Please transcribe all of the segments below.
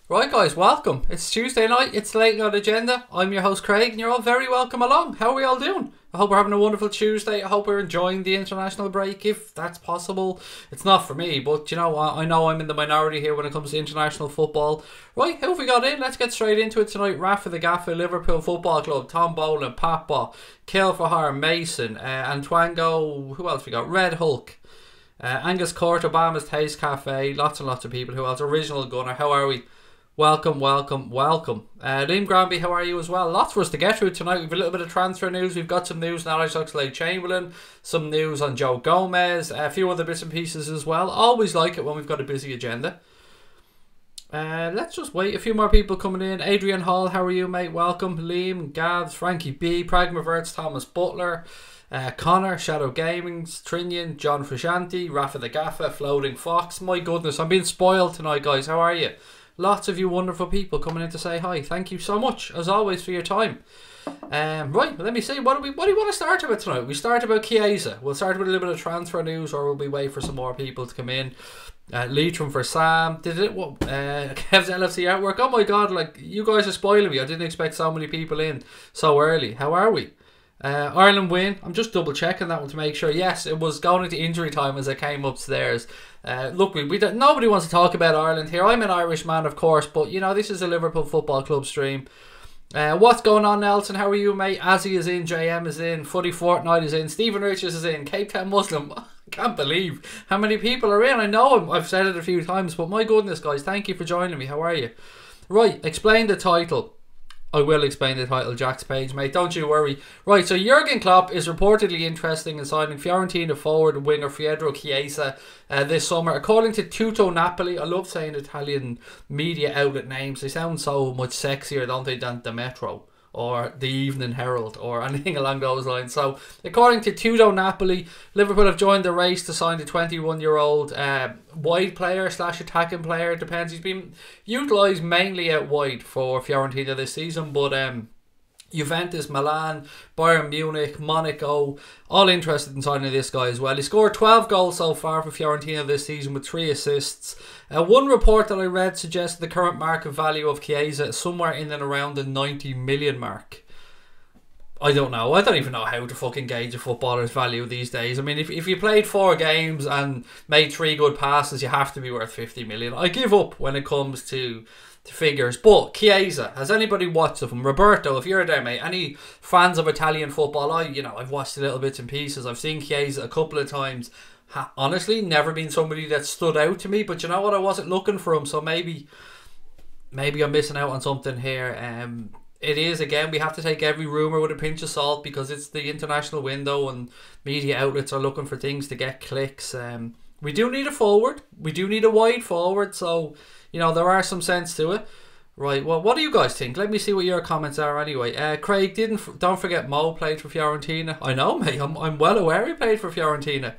Right guys, welcome. It's Tuesday night, it's the Late Night Agenda. I'm your host Craig and you're all very welcome along. How are we all doing? I hope we're having a wonderful Tuesday. I hope we're enjoying the international break if that's possible. It's not for me, but you know what? I know I'm in the minority here when it comes to international football. Right, who have we got in? Let's get straight into it tonight. Rafa the Gaffer, Liverpool Football Club, Tom Boland, Pappa, Kilfahar, Mason, Antoango, who else we got? Red Hulk. Angus Court, Obama's Taste Cafe, lots and lots of people. Who else? Original Gunner, how are we? Welcome. Liam Granby, how are you as well? Lots for us to get through tonight. We've a little bit of transfer news. We've got some news on Alex Oxlade-Chamberlain, some news on Joe Gomez, a few other bits and pieces as well. Always like it when we've got a busy agenda. Let's just wait. A few more people coming in. Adrian Hall, how are you, mate? Welcome. Liam, Gavs, Frankie B, Pragmaverts, Thomas Butler, Connor, Shadow Gaming, Trinian, John Frusciante, Rafa the Gaffer, Floating Fox. My goodness, I'm being spoiled tonight, guys. How are you? Lots of you wonderful people coming in to say hi. Thank you so much, as always, for your time. Right, let me see. What do we want to start about tonight? We start about Chiesa. We'll start with a little bit of transfer news, or will we wait for some more people to come in? Leitrim for Sam. Kev's LFC artwork. Oh my god, like, you guys are spoiling me. I didn't expect so many people in so early. How are we? Ireland win. I'm just double checking that one to make sure. Yes, it was going into injury time as I came upstairs. Look, nobody wants to talk about Ireland here. I'm an Irish man, of course, but you know, this is a Liverpool Football Club stream. What's going on, Nelson? How are you, mate? Azzy is in, JM is in, Footy Fortnite is in, Stephen Richards is in, Cape Town Muslim. I can't believe how many people are in. I know I've said it a few times, but my goodness, guys, thank you for joining me. How are you? Right, explain the title. I will explain the title, Jack's page, mate. Don't you worry. Right, so Jurgen Klopp is reportedly interested in signing Fiorentina forward and winger Federico Chiesa this summer. According to Tutto Napoli, I love saying Italian media outlet names. They sound so much sexier, don't they, than the Metro or the Evening Herald or anything along those lines. So, according to Tutto Napoli, Liverpool have joined the race to sign the 21-year-old wide player / attacking player. It depends. He's been utilised mainly out wide for Fiorentina this season, but Juventus, Milan, Bayern Munich, Monaco, all interested in signing this guy as well. He scored 12 goals so far for Fiorentina this season with 3 assists. One report that I read suggested the current market value of Chiesa is somewhere in and around the 90 million mark. I don't know. I don't even know how to fucking gauge a footballer's value these days. I mean, if you played 4 games and made 3 good passes, you have to be worth 50 million. I give up when it comes to figures. But Chiesa, has anybody watched of him? Roberto, if you're there, mate, any fans of Italian football? I've watched a little bits and pieces. I've seen Chiesa a couple of times. Honestly, never been somebody that stood out to me. But you know what? I wasn't looking for him, so maybe I'm missing out on something here. It is, again, we have to take every rumour with a pinch of salt because it's the international window and media outlets are looking for things to get clicks. We do need a forward. We do need a wide forward, so you know, there are some sense to it. Right, well, what do you guys think? Let me see what your comments are anyway. Craig, don't forget Mo played for Fiorentina. I know, mate, I'm well aware he played for Fiorentina.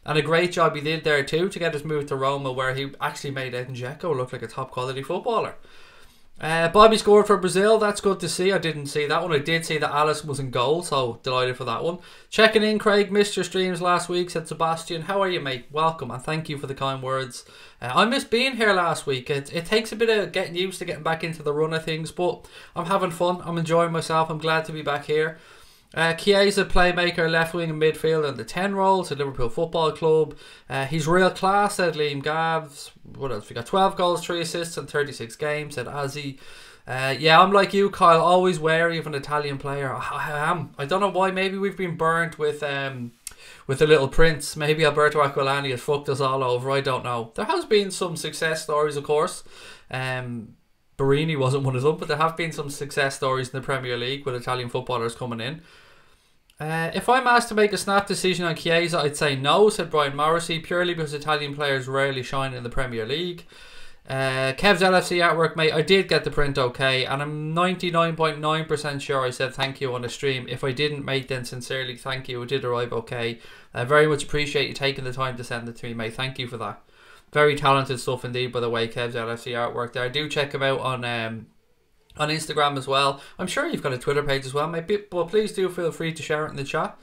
And a great job he did there too to get his move to Roma, where he actually made Edin Dzeko look like a top quality footballer. Bobby scored for Brazil. That's good to see. I didn't see that one. I did see that Alisson was in goal, so delighted for that one. Checking in, Craig. Missed your streams last week, said Sebastian. How are you, mate? Welcome, and thank you for the kind words. I missed being here last week. It takes a bit of getting used to getting back into the run of things, but I'm having fun. I'm enjoying myself. I'm glad to be back here. Chiesa, playmaker, left wing and midfield in the 10 role to Liverpool Football Club. He's real class, said Liam Gavs. What else? We got 12 goals, 3 assists in 36 games, said Azzy. Yeah, I'm like you, Kyle, always wary of an Italian player. I am. I don't know why. Maybe we've been burnt with the Little Prince. Maybe Alberto Aquilani has fucked us all over. I don't know. There has been some success stories, of course. Barini wasn't one of them, but there have been some success stories in the Premier League with Italian footballers coming in. If I'm asked to make a snap decision on Chiesa, I'd say no, said Brian Morrissey, purely because Italian players rarely shine in the Premier League. Kev's LFC artwork, mate, I did get the print okay, and I'm 99.9% sure I said thank you on the stream. If I didn't, mate, then sincerely thank you. It did arrive okay. I very much appreciate you taking the time to send it to me, mate. Thank you for that. Very talented stuff indeed, by the way, Kev's LFC artwork there. Do check him out on Instagram as well. I'm sure you've got a Twitter page as well, mate, but please do feel free to share it in the chat.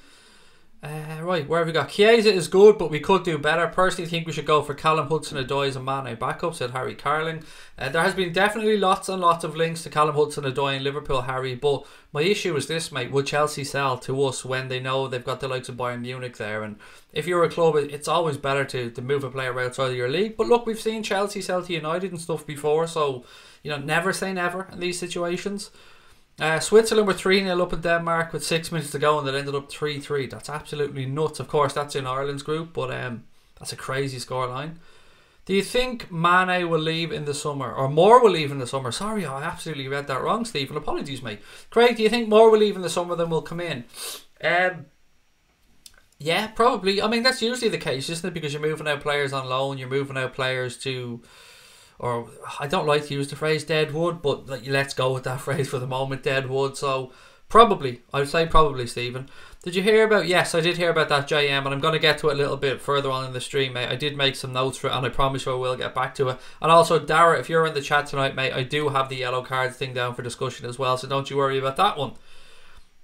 Right, where have we got? Chiesa is good, but we could do better. Personally, think we should go for Callum Hudson-Odoi as a Mane backup, said Harry Carling. There has been definitely lots and lots of links to Callum Hudson-Odoi in Liverpool, Harry, but my issue is this, mate. Would Chelsea sell to us when they know they've got the likes of Bayern Munich there? And if you're a club, it's always better to move a player outside of your league. But look, we've seen Chelsea sell to United and stuff before, so, you know, never say never in these situations. Switzerland were 3-0 up in Denmark with 6 minutes to go and it ended up 3-3. That's absolutely nuts. Of course, that's in Ireland's group, but that's a crazy scoreline. Do you think Mane will leave in the summer? Or Moore will leave in the summer? Sorry, I absolutely read that wrong, Stephen. Apologies, mate. Craig, do you think Moore will leave in the summer than will come in? Yeah, probably. I mean, that's usually the case, isn't it? Because you're moving out players on loan, you're moving out players to... Or I don't like to use the phrase dead wood, but let's go with that phrase for the moment, dead wood. So probably, I would say probably, Stephen. Did you hear about? Yes, I did hear about that JM, and I'm going to get to it a little bit further on in the stream, mate. I did make some notes for it, and I promise you I will get back to it. And also, Dara, if you're in the chat tonight, mate, I do have the yellow cards thing down for discussion as well, so don't you worry about that one.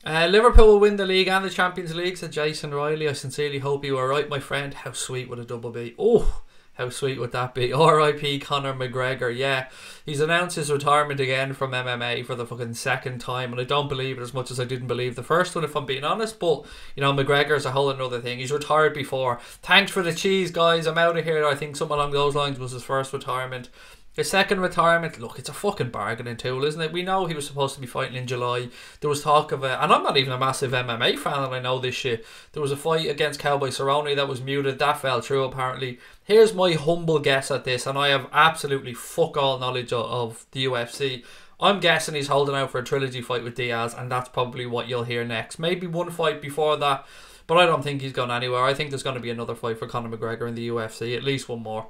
Liverpool will win the league and the Champions League, said Jason Riley. I sincerely hope you are right, my friend. How sweet would a double be? Oh, how sweet would that be? R.I.P. Conor McGregor. Yeah, he's announced his retirement again from MMA for the fucking second time, and I don't believe it as much as I didn't believe the first one, if I'm being honest. But, you know, McGregor's a whole another thing. He's retired before. Thanks for the cheese, guys. I'm out of here. I think something along those lines was his first retirement. His second retirement, look, it's a fucking bargaining tool, isn't it? We know he was supposed to be fighting in July. There was talk of and I'm not even a massive MMA fan and I know this shit. There was a fight against Cowboy Cerrone that was muted. That fell through, apparently. Here's my humble guess at this, and I have absolutely fuck all knowledge of the UFC. I'm guessing he's holding out for a trilogy fight with Diaz, and that's probably what you'll hear next. Maybe one fight before that, but I don't think he's going anywhere. I think there's going to be another fight for Conor McGregor in the UFC, at least one more.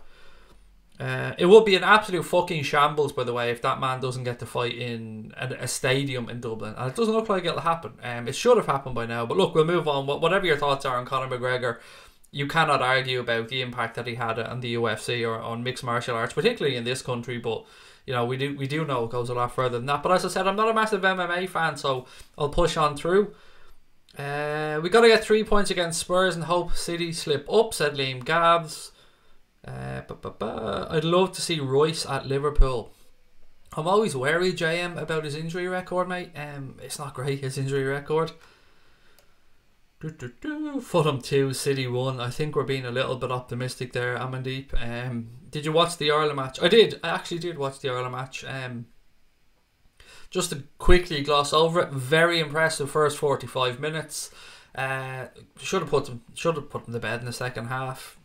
It would be an absolute fucking shambles, by the way, if that man doesn't get to fight in a stadium in Dublin. And it doesn't look like it'll happen. It should have happened by now. But look, we'll move on. Whatever your thoughts are on Conor McGregor, you cannot argue about the impact that he had on the UFC or on mixed martial arts, particularly in this country. But, you know, we do know it goes a lot further than that. But as I said, I'm not a massive MMA fan, so I'll push on through. We got to get 3 points against Spurs and hope City slip up, said Liam Gabs. I'd love to see Royce at Liverpool. I'm always wary, JM, about his injury record, mate. It's not great, his injury record. Fulham 2, City 1. I think we're being a little bit optimistic there, Amandeep. Did you watch the Ireland match? I did. I actually did watch the Ireland match. Just to quickly gloss over it, very impressive first 45 minutes. Should have put them to bed in the second half.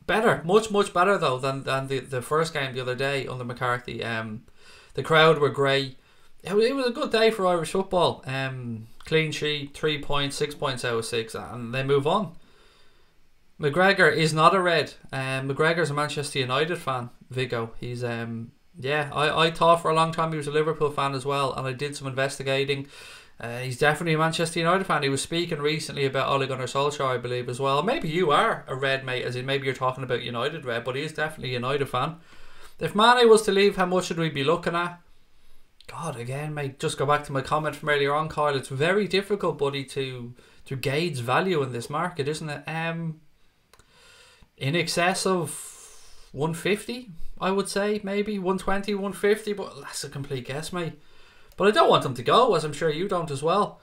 Better, much better though than the first game the other day under McCarthy. The crowd were great. It was a good day for Irish football. Clean sheet, 3 points, 6 points out of 6, and they move on. McGregor is not a red. McGregor's a Manchester United fan. Vigo, he's yeah. I thought for a long time he was a Liverpool fan as well, and I did some investigating. He's definitely a Manchester United fan. He was speaking recently about Ole Gunnar Solskjaer, I believe, as well. Maybe you are a red, mate, as in maybe you're talking about United red, but he is definitely a United fan. If Mane was to leave, how much should we be looking at? God, again, mate, just go back to my comment from earlier on, Kyle. It's very difficult, buddy, to gauge value in this market, isn't it? In excess of 150, I would say, maybe 120, 150, but that's a complete guess, mate. But I don't want them to go, as I'm sure you don't as well.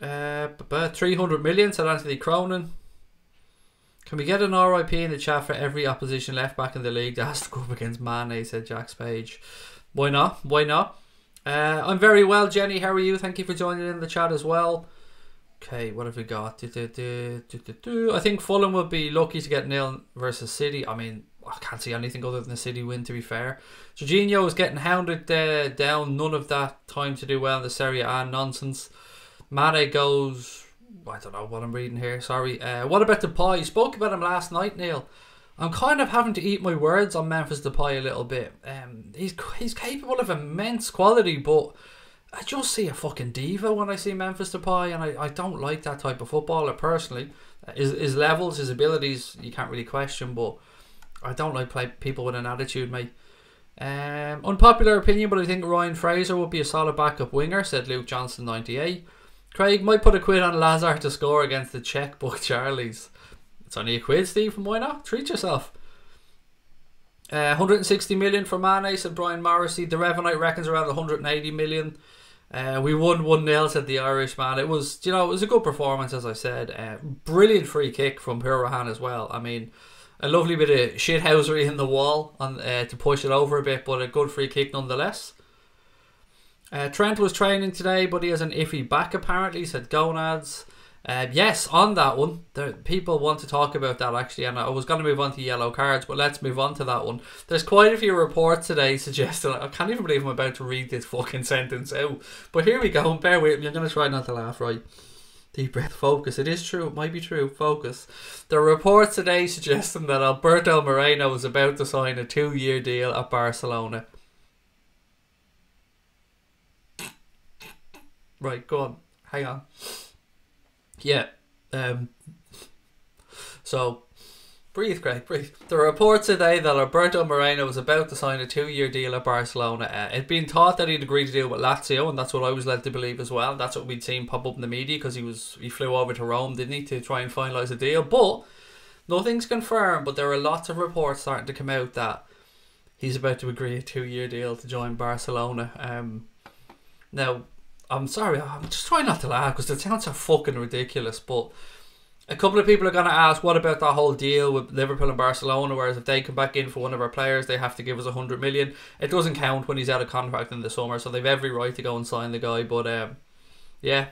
300 million, said Anthony Cronin. Can we get an RIP in the chat for every opposition left back in the league that has to go up against Mane, said Jack's Page. Why not? Why not? I'm very well, Jenny. How are you? Thank you for joining in the chat as well. Okay, what have we got? I think Fulham would be lucky to get 0 versus City. I mean, I can't see anything other than a City win, to be fair. Jorginho is getting hounded down. None of that time to do well in the Serie A nonsense. Mane goes... I don't know what I'm reading here, sorry. What about Depay? You spoke about him last night, Neil. I'm kind of having to eat my words on Memphis Depay a little bit. He's capable of immense quality, but I just see a fucking diva when I see Memphis Depay, and I don't like that type of footballer personally. His levels, his abilities, you can't really question, but I don't like people with an attitude, mate. Unpopular opinion, but I think Ryan Fraser would be a solid backup winger, said Luke Johnson 98. Craig might put a quid on Lazar to score against the checkbook Charlies. It's only a quid, Stephen. Why not? Treat yourself. 160 million for Mane, said Brian Morrissey. The Revenite reckons around 180 million. We won 1-0, said the Irishman. It was, it was a good performance, as I said. Brilliant free kick from Purahan as well. I mean, a lovely bit of shithousery in the wall to push it over a bit, but a good free kick nonetheless. Trent was training today, but he has an iffy back apparently, said Gonads. Yes, on that one, people want to talk about that actually, and I was going to move on to yellow cards, but let's move on to that one. There's quite a few reports today suggesting, I can't even believe I'm about to read this fucking sentence out, but here we go, bear with me, I'm going to try not to laugh, right? Deep breath, focus, it is true, it might be true, focus. There are reports today suggesting that Alberto Moreno is about to sign a 2-year deal at Barcelona. Right, go on, hang on. Yeah, so breathe, Craig, breathe. There are reports today that Alberto Moreno was about to sign a 2-year deal at Barcelona. It'd been thought that he'd agreed to deal with Lazio, and that's what I was led to believe as well. That's what we'd seen pop up in the media, because he flew over to Rome, didn't he, to try and finalise a deal. But nothing's confirmed, but there are lots of reports starting to come out that he's about to agree a 2-year deal to join Barcelona. Now, I'm sorry, I'm just trying not to laugh because it sounds so fucking ridiculous, but a couple of people are going to ask, what about that whole deal with Liverpool and Barcelona, whereas if they come back in for one of our players, they have to give us 100 million. It doesn't count when he's out of contract in the summer, so they've every right to go and sign the guy, but yeah.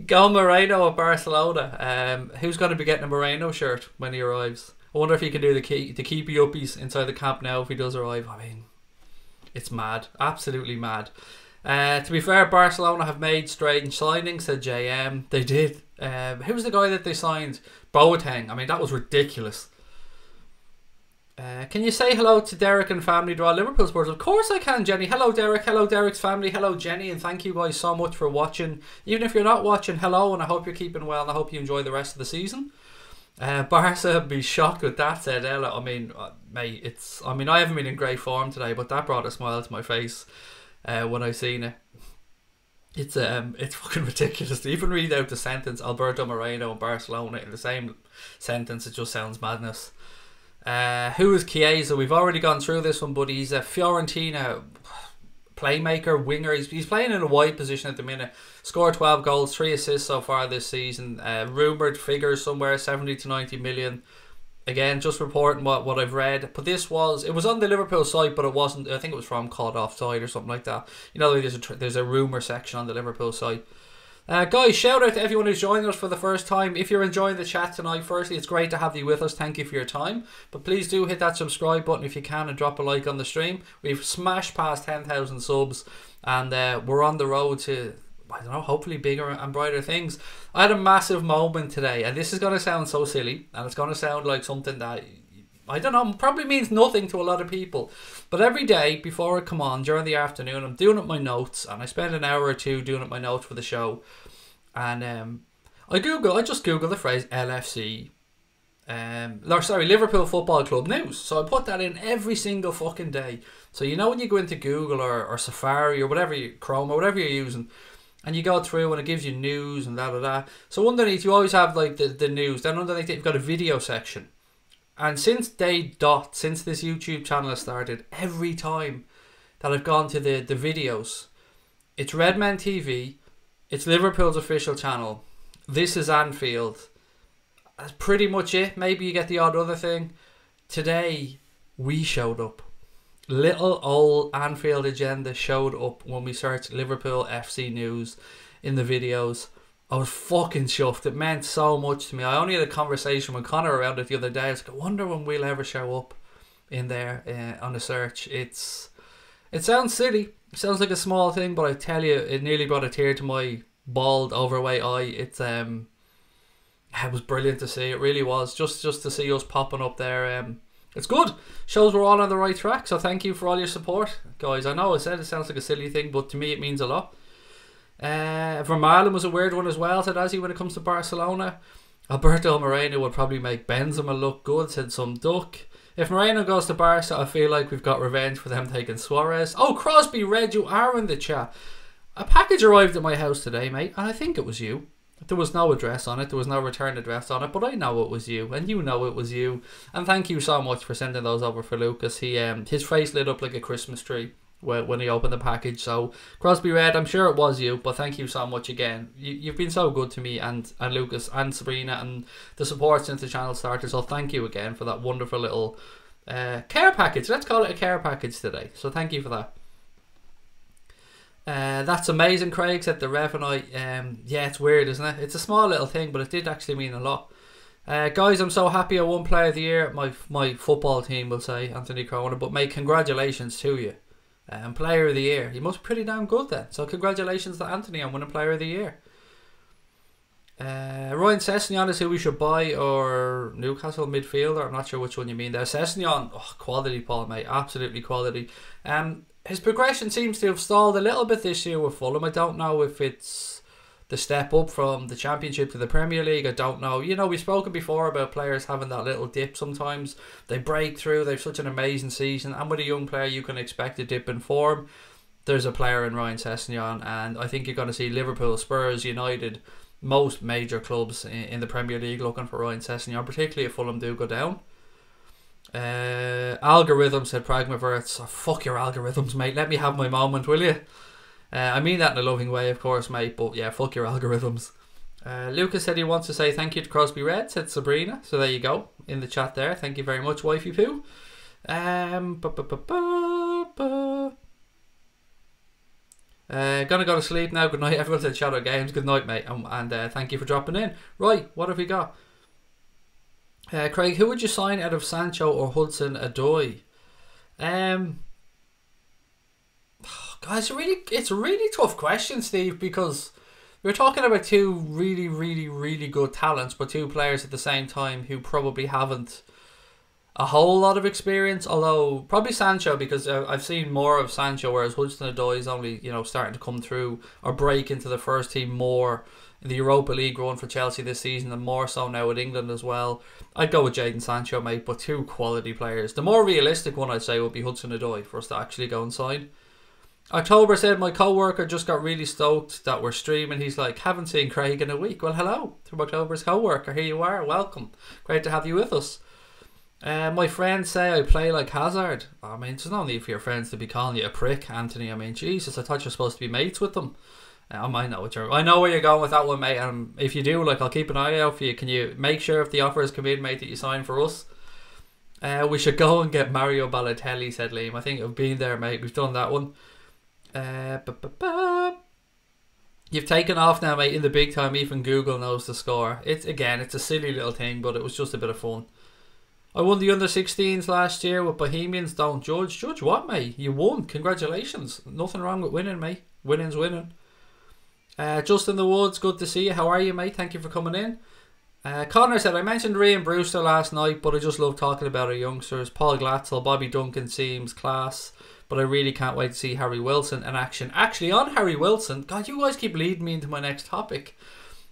Go Moreno at Barcelona. Who's going to be getting a Moreno shirt when he arrives? I wonder if he can do the keepy uppies inside the camp now if he does arrive. I mean, it's mad, absolutely mad. To be fair, Barcelona have made strange signings, said JM. They did. Who was the guy that they signed? Boateng. I mean, that was ridiculous. Can you say hello to Derek and family to all Liverpool supporters? Of course I can, Jenny. Hello, Derek. Hello, Derek's family. Hello, Jenny. And thank you guys so much for watching. Even if you're not watching, hello. And I hope you're keeping well. And I hope you enjoy the rest of the season. Barca be shocked with that, said Ella. I mean, mate, I haven't been in great form today, but that brought a smile to my face. When I seen it, it's fucking ridiculous to even read out the sentence Alberto Moreno and Barcelona in the same sentence. It just sounds madness. Who is Chiesa? We've already gone through this one, but he's a Fiorentina playmaker, winger. He's playing in a wide position at the minute. Scored 12 goals, 3 assists so far this season. Rumoured figures somewhere 70 to 90 million. Again, just reporting what I've read. But it was on the Liverpool site, but it wasn't. I think it was from Caught Offside or something like that. You know, there's a rumour section on the Liverpool site. Guys, shout out to everyone who's joining us for the first time. If you're enjoying the chat tonight, firstly, it's great to have you with us. Thank you for your time. But please do hit that subscribe button if you can and drop a like on the stream. We've smashed past 10,000 subs and we're on the road to, I don't know, hopefully bigger and brighter things. I had a massive moment today, and this is going to sound so silly, and it's going to sound like something that, I don't know, probably means nothing to a lot of people. But every day before I come on during the afternoon, I'm doing up my notes, and I spend an hour or two doing up my notes for the show. And I just Google the phrase LFC, Liverpool Football Club news. So I put that in every single fucking day. So you know when you go into Google or Safari or whatever, Chrome or whatever you're using, and you go through and it gives you news and da. So underneath you always have like the news. Then underneath it you've got a video section. And since since this YouTube channel has started, every time that I've gone to the videos, it's Redmen TV, it's Liverpool's official channel, This is Anfield. That's pretty much it. Maybe you get the odd other thing. Today, we showed up. Little old Anfield Agenda showed up when we searched Liverpool FC news in the videos. I was fucking chuffed. It meant so much to me. I only had a conversation with Conor around it the other day. I was like, I wonder when we'll ever show up in there on the search. It sounds silly. It sounds like a small thing, but I tell you, it nearly brought a tear to my bald, overweight eye. It was brilliant to see. It really was. Just to see us popping up there. It's good. Shows we're all on the right track. So thank you for all your support, guys. I know I said it sounds like a silly thing, but to me it means a lot. Vermaelen was a weird one as well, said Azzy, when it comes to Barcelona. Alberto Moreno would probably make Benzema look good, said some duck. If Moreno goes to Barca, I feel like we've got revenge for them taking Suarez. Oh, Crosby, Red, you are in the chat. A package arrived at my house today, mate, and I think it was you. There was no address on it. There was no return address on it, but I know it was you, and you know it was you. And thank you so much for sending those over for Lucas. He his face lit up like a Christmas tree when he opened the package. So Crosby Red, I'm sure it was you, but thank you so much again. You've been so good to me and Lucas and Sabrina and the support since the channel started. So thank you again for that wonderful little care package. Let's call it a care package today. So thank you for that. That's amazing, Craig, said the Rev, and I, yeah, it's weird, isn't it? It's a small little thing, but it did actually mean a lot. Guys, I'm so happy I won Player of the Year. My football team will say, Anthony Corona, but mate, congratulations to you. Player of the Year. You must be pretty damn good then. So congratulations to Anthony on winning Player of the Year. Ryan Sessegnon is who we should buy, or Newcastle midfielder. I'm not sure which one you mean there. Sessegnon, oh, quality, Paul, mate. Absolutely quality. His progression seems to have stalled a little bit this year with Fulham. I don't know if it's the step up from the Championship to the Premier League. I don't know. You know, we've spoken before about players having that little dip sometimes. They break through. They have such an amazing season. And with a young player, you can expect a dip in form. There's a player in Ryan Sessegnon, and I think you're going to see Liverpool, Spurs, United, most major clubs in the Premier League looking for Ryan Sessegnon, particularly if Fulham do go down. Algorithm, said Pragmaverts. Oh, fuck your algorithms, mate. Let me have my moment, will you? I mean that in a loving way, of course, mate, but yeah, fuck your algorithms. Lucas said he wants to say thank you to Crosby Red, said Sabrina. So there you go, in the chat there. Thank you very much, wifey poo. Gonna go to sleep now. Good night, everyone, said Shadow Games. Good night, mate, and thank you for dropping in. Right, what have we got? Craig, who would you sign out of Sancho or Hudson-Odoi? Guys, it's a really tough question, Steve, because we're talking about two really good talents, but two players at the same time who probably haven't a whole lot of experience. Although probably Sancho, because I've seen more of Sancho, whereas Hudson-Odoi is only, you know, starting to come through or break into the first team more in the Europa League run for Chelsea this season, and more so now with England as well. I'd go with Jadon Sancho, mate, but two quality players. The more realistic one, I'd say, would be Hudson-Odoi for us to actually go and sign. October said, my co-worker just got really stoked that we're streaming. He's like, haven't seen Craig in a week. Well, hello to October's co-worker. Here you are. Welcome. Great to have you with us. My friends say I play like Hazard. I mean, there's no need for your friends to be calling you a prick, Anthony. I mean, Jesus, I thought you're supposed to be mates with them. I know where you're going with that one, mate. And if you do, like, I'll keep an eye out for you. Can you make sure if the offers come in, mate, that you sign for us? We should go and get Mario Balotelli, said Liam. I think I've been there, mate. We've done that one. You've taken off now, mate, in the big time. Even Google knows the score. It's a silly little thing, but it was just a bit of fun. I won the under-16s last year with Bohemians. Don't judge. Judge what, mate? You won. Congratulations. Nothing wrong with winning, mate. Winning's winning. Justin the Woods, good to see you. How are you, mate? Thank you for coming in. Connor said, I mentioned Ryan Brewster last night, but I just love talking about our youngsters. Paul Glatzel, Bobby Duncan seems class, but I really can't wait to see Harry Wilson in action. Actually, on Harry Wilson, God, you guys keep leading me into my next topic.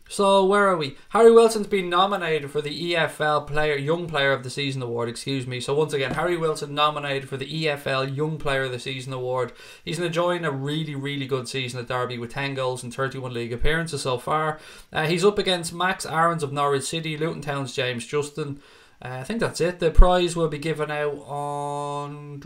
So, where are we? Harry Wilson's been nominated for the EFL Young Player of the Season Award, excuse me. So, once again, Harry Wilson nominated for the EFL Young Player of the Season Award. He's enjoying a really good season at Derby with 10 goals and 31 league appearances so far. He's up against Max Aarons of Norwich City, Luton Town's James Justin. I think that's it. The prize will be given out on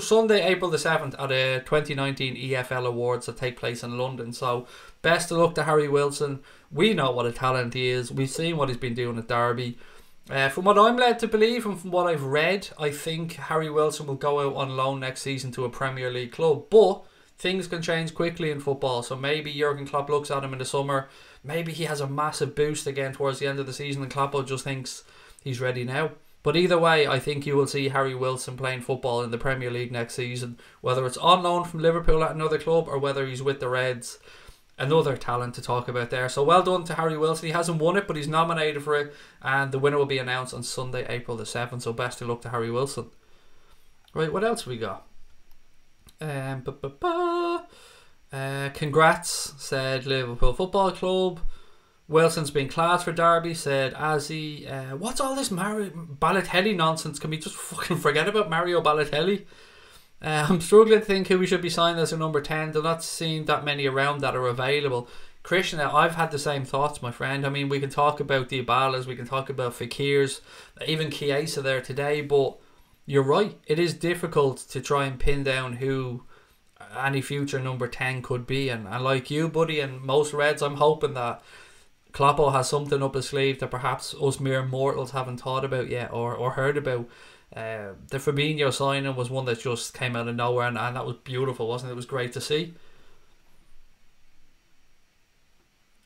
Sunday, April the 7th at a 2019 EFL Awards that take place in London. So, best of luck to Harry Wilson. We know what a talent he is. We've seen what he's been doing at Derby. From what I'm led to believe and from what I've read, I think Harry Wilson will go out on loan next season to a Premier League club. But things can change quickly in football. So maybe Jurgen Klopp looks at him in the summer. Maybe he has a massive boost again towards the end of the season and Klopp just thinks he's ready now. But either way, I think you will see Harry Wilson playing football in the Premier League next season. Whether it's on loan from Liverpool at another club or whether he's with the Reds. Another talent to talk about there. So well done to Harry Wilson. He hasn't won it, but he's nominated for it. And the winner will be announced on Sunday, April the 7th. So best of luck to Harry Wilson. Right, what else have we got? Congrats, said Liverpool Football Club. Wilson's been class for Derby, said Azzy. What's all this Mario Balotelli nonsense? Can we just fucking forget about Mario Balotelli? I'm struggling to think who we should be signing as a number 10. They're not seeing that many around that are available. Christian, I've had the same thoughts, my friend. I mean, we can talk about the Ibalas, we can talk about Fakirs, even Chiesa there today, but you're right. It is difficult to try and pin down who any future number 10 could be. And like you, buddy, and most Reds, I'm hoping that Kloppo has something up his sleeve that perhaps us mere mortals haven't thought about yet or heard about. The Fabinho signing was one that just came out of nowhere, and that was beautiful, wasn't it? It was great to see.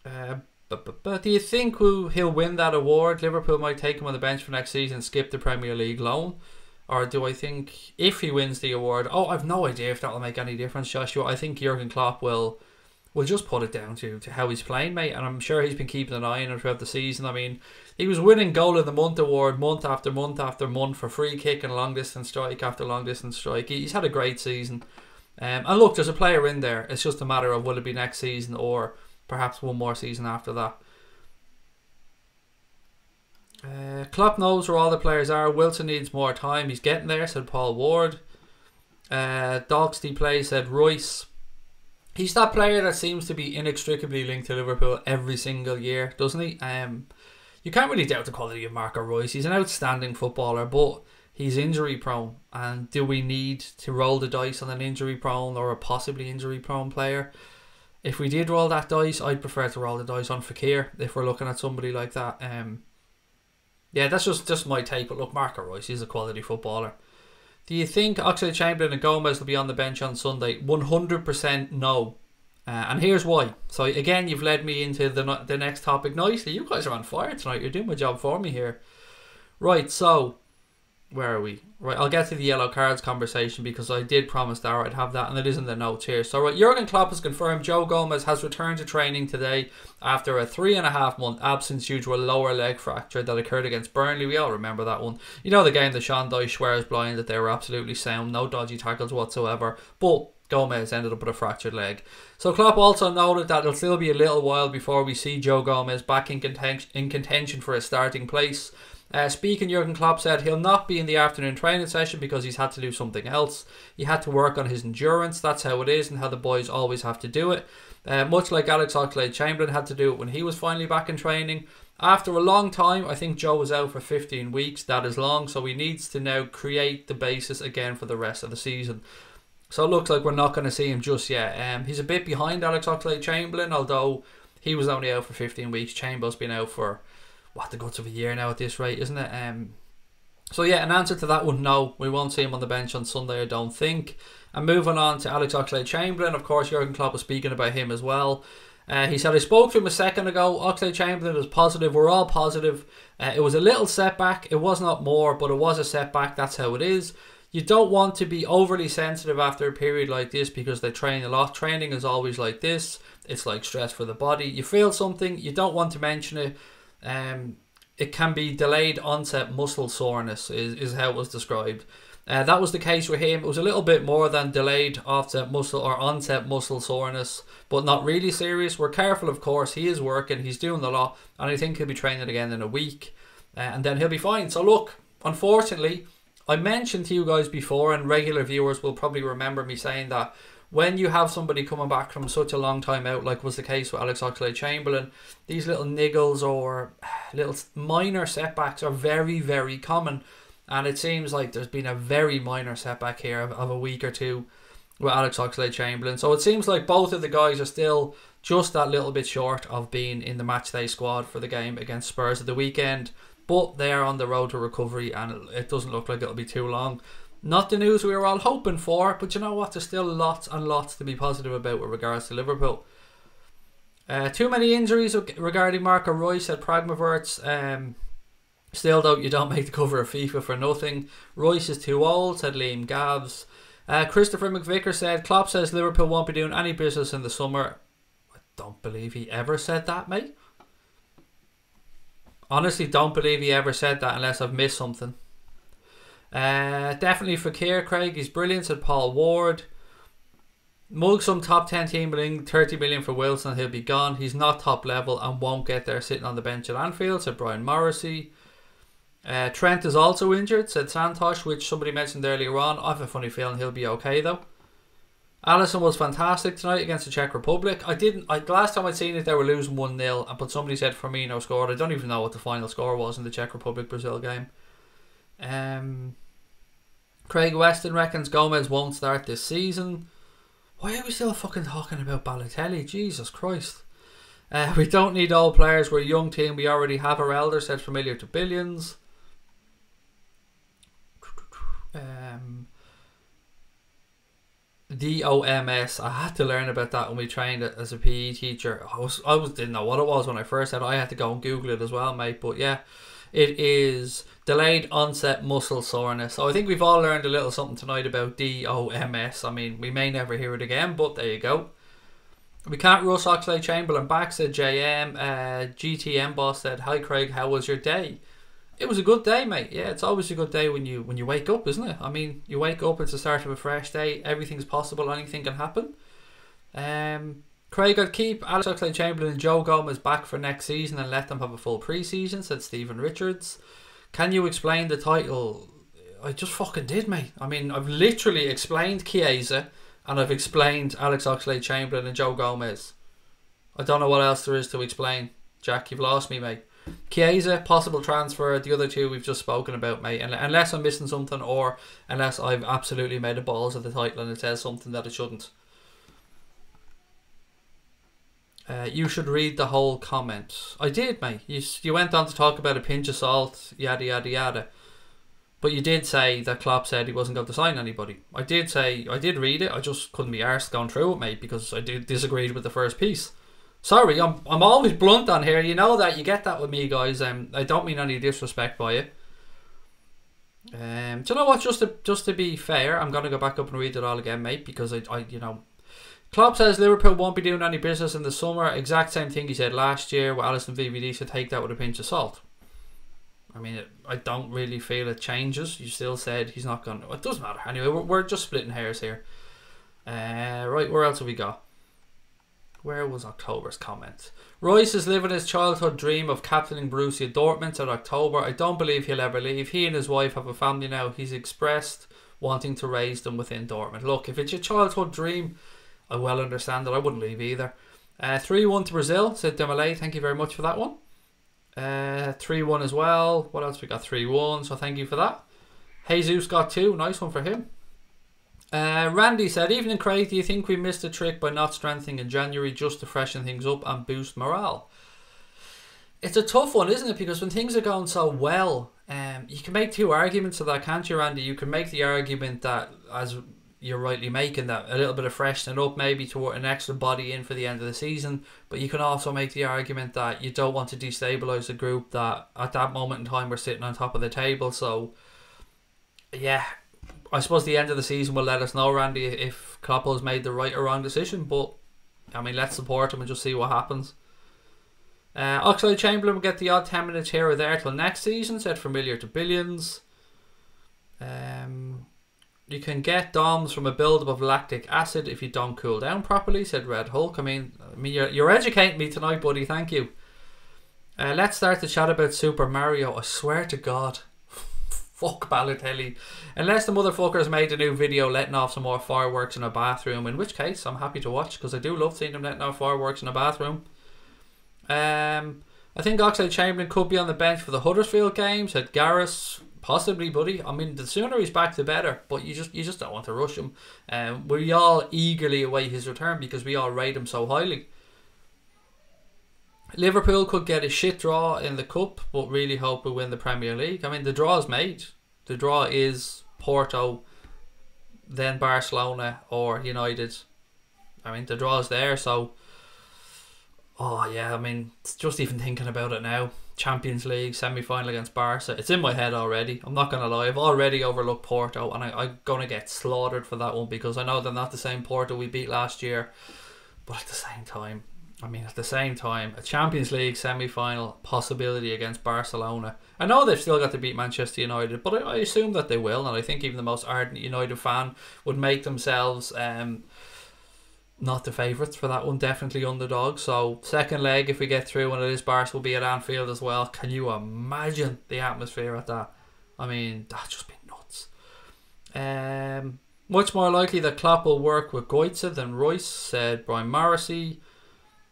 But do you think he'll win that award? Liverpool might take him on the bench for next season, skip the Premier League loan? Or do I think if he wins the award, I've no idea if that will make any difference, Joshua. I think Jurgen Klopp will just put it down to how he's playing, mate. And I'm sure he's been keeping an eye on him throughout the season. I mean, he was winning Goal of the Month award month after month after month for free kick and long distance strike after long distance strike. He's had a great season. And look, there's a player in there. It's just a matter of will it be next season or perhaps one more season after that. Klopp knows where all the players are. Wilson needs more time. He's getting there, said Paul Ward. Dogsty Play said Royce. He's that player that seems to be inextricably linked to Liverpool every single year, doesn't he? You can't really doubt the quality of Marco Royce. He's an outstanding footballer, but he's injury prone. And do we need to roll the dice on an injury prone or a possibly injury prone player? If we did roll that dice, I'd prefer to roll the dice on Fekir if we're looking at somebody like that. Yeah, that's just my take. But look, Marco Royce is a quality footballer. Do you think Oxlade-Chamberlain and Gomez will be on the bench on Sunday? 100% no. And here's why. So again, you've led me into the next topic nicely. You guys are on fire tonight. You're doing my job for me here. Right, so where are we? Right, I'll get to the yellow cards conversation because I did promise Dara I'd have that, and it is in the notes here. So right, Jurgen Klopp has confirmed Joe Gomez has returned to training today after a 3.5-month absence due to a lower leg fracture that occurred against Burnley. We all remember that one. You know the game that Sean Dyche swears blind that they were absolutely sound, no dodgy tackles whatsoever, but Gomez ended up with a fractured leg. So Klopp also noted that it'll still be a little while before we see Joe Gomez back in contention for a starting place. Speaking, Jurgen Klopp said he'll not be in the afternoon training session because he's had to do something else. He had to work on his endurance. That's how it is and how the boys always have to do it. Much like Alex Oxlade-Chamberlain had to do it when he was finally back in training. After a long time, I think Joe was out for 15 weeks. That is long, so he needs to now create the basis again for the rest of the season. So it looks like we're not going to see him just yet. He's a bit behind Alex Oxlade-Chamberlain, although he was only out for 15 weeks. Chambers been out for the guts of a year now at this rate, isn't it? So yeah, an answer to that one, no. We won't see him on the bench on Sunday, I don't think. And moving on to Alex Oxlade-Chamberlain, of course, Jurgen Klopp was speaking about him as well. He said, I spoke to him a second ago. Oxlade-Chamberlain was positive. We're all positive. It was a little setback. It was not more, but it was a setback. That's how it is. You don't want to be overly sensitive after a period like this because they train a lot. Training is always like this. It's like stress for the body. You feel something, you don't want to mention it. It can be delayed onset muscle soreness is how it was described. That was the case with him. It was a little bit more than delayed offset muscle or onset muscle soreness, but not really serious. We're careful, of course. He is working, he's doing a lot, and I think he'll be training again in a week, and then he'll be fine. So look, unfortunately, I mentioned to you guys before, and regular viewers will probably remember me saying that when you have somebody coming back from such a long time out, like was the case with Alex Oxlade-Chamberlain, these little niggles or little minor setbacks are very, very common. And it seems like there's been a very minor setback here of a week or two with Alex Oxlade-Chamberlain. So it seems like both of the guys are still just that little bit short of being in the matchday squad for the game against Spurs at the weekend. But they are on the road to recovery, and it doesn't look like it'll be too long. Not the news we were all hoping for, but you know what? There's still lots and lots to be positive about with regards to Liverpool. Too many injuries regarding Marco Royce, said Pragmaverts. Still, though, you don't make the cover of FIFA for nothing. Royce is too old, said Liam Gabs. Christopher McVicker said, Klopp says Liverpool won't be doing any business in the summer. I don't believe he ever said that, mate. Honestly, don't believe he ever said that unless I've missed something. Definitely Fekir, Craig. He's brilliant, said Paul Ward. Mug some top 10 team bidding 30 million for Wilson, he'll be gone. He's not top level and won't get there sitting on the bench at Anfield, said Brian Morrissey. Trent is also injured, said Santosh, which somebody mentioned earlier on. I have a funny feeling he'll be okay though. Alisson was fantastic tonight against the Czech Republic. The last time I'd seen it, they were losing 1-0, but somebody said Firmino scored. I don't even know what the final score was in the Czech Republic-Brazil game. Craig Weston reckons Gomez won't start this season. Why are we still fucking talking about Balotelli? Jesus Christ. We don't need old players. We're a young team. We already have our elder, said Familiar to Billions. DOMS. I had to learn about that when we trained it as a PE teacher. I didn't know what it was when I first said it. I had to go and Google it as well, mate. But yeah, it is delayed onset muscle soreness. So I think we've all learned a little something tonight about DOMS. I mean, we may never hear it again, but there you go. We can't rush Oxlade-Chamberlain back, said JM. GTM boss said, hi Craig, how was your day? It was a good day, mate. Yeah, it's always a good day when you wake up, isn't it? I mean, you wake up, it's the start of a fresh day. Everything's possible. Anything can happen. Craig, I'd keep Alex Oxlade-Chamberlain and Joe Gomez back for next season and let them have a full pre-season, said Stephen Richards. Can you explain the title? I just fucking did, mate. I mean, I've literally explained Chiesa and I've explained Alex Oxlade-Chamberlain and Joe Gomez. I don't know what else there is to explain. Jack, you've lost me, mate. Chiesa, possible transfer. The other two we've just spoken about, mate. Unless I'm missing something, or unless I've absolutely made a balls of the title and it says something that it shouldn't. You should read the whole comment. I did, mate. You went on to talk about a pinch of salt, yada yada yada. But you did say that Klopp said he wasn't going to sign anybody. I did read it. I just couldn't be arsed going through it, mate, because I disagreed with the first piece. Sorry, I'm always blunt on here. You know that. You get that with me, guys. I don't mean any disrespect by it. Do you know what? Just to be fair, I'm gonna go back up and read it all again, mate, because I you know, Klopp says Liverpool won't be doing any business in the summer. Exact same thing he said last year with Alisson VVD, so take that with a pinch of salt. I mean, I don't really feel it changes. You still said he's not going to... It doesn't matter. Anyway, we're just splitting hairs here. Right, where else have we got? Where was October's comment? Royce is living his childhood dream of captaining Borussia Dortmund at October. I don't believe he'll ever leave. He and his wife have a family now. He's expressed wanting to raise them within Dortmund. Look, if it's your childhood dream, I well understand that. I wouldn't leave either. 3-1 to Brazil, said Demalay. Thank you very much for that one. 3-1 as well. What else we got? 3-1, so thank you for that. Jesus got 2. Nice one for him. Randy said, evening Craig, do you think we missed a trick by not strengthening in January just to freshen things up and boost morale? It's a tough one, isn't it? Because when things are going so well, you can make two arguments of that, can't you, Randy? You can make the argument that, as you're rightly making, that a little bit of freshening up, maybe toward an extra body in for the end of the season, but you can also make the argument that you don't want to destabilise a group that at that moment in time we're sitting on top of the table. So yeah, I suppose the end of the season will let us know, Randy, if Klopp has made the right or wrong decision. But I mean, let's support him and just see what happens. Oxlade-Chamberlain will get the odd 10 minutes here or there till next season, said Familiar to Billions. You can get DOMs from a buildup of lactic acid if you don't cool down properly, said Red Hulk. I mean you're educating me tonight, buddy. Thank you. Let's start the chat about Super Mario. I swear to God. Fuck Balotelli. Unless the motherfucker's made a new video letting off some more fireworks in a bathroom, in which case I'm happy to watch, because I do love seeing him letting off fireworks in a bathroom. I think Oxlade-Chamberlain could be on the bench for the Huddersfield game, said Garris. Possibly, buddy. I mean, the sooner he's back, the better. But you just don't want to rush him. We all eagerly await his return because we all rate him so highly. Liverpool could get a shit draw in the Cup, but really hope we win the Premier League. I mean, the draw is made. The draw is Porto, then Barcelona or United. I mean, the draw is there, so... Oh, yeah, I mean, just even thinking about it now. Champions League, semi-final against Barca. It's in my head already. I'm not going to lie. I've already overlooked Porto, and I'm going to get slaughtered for that one because I know they're not the same Porto we beat last year. But at the same time, a Champions League semi-final possibility against Barcelona. I know they've still got to beat Manchester United, but I assume that they will, and I think even the most ardent United fan would make themselves not the favourites for that one, definitely underdogs. So second leg, if we get through, and it is Barca, will be at Anfield as well. Can you imagine the atmosphere at that? I mean, that'd just be nuts. Much more likely that Klopp will work with Goitze than Royce, said Brian Morrissey.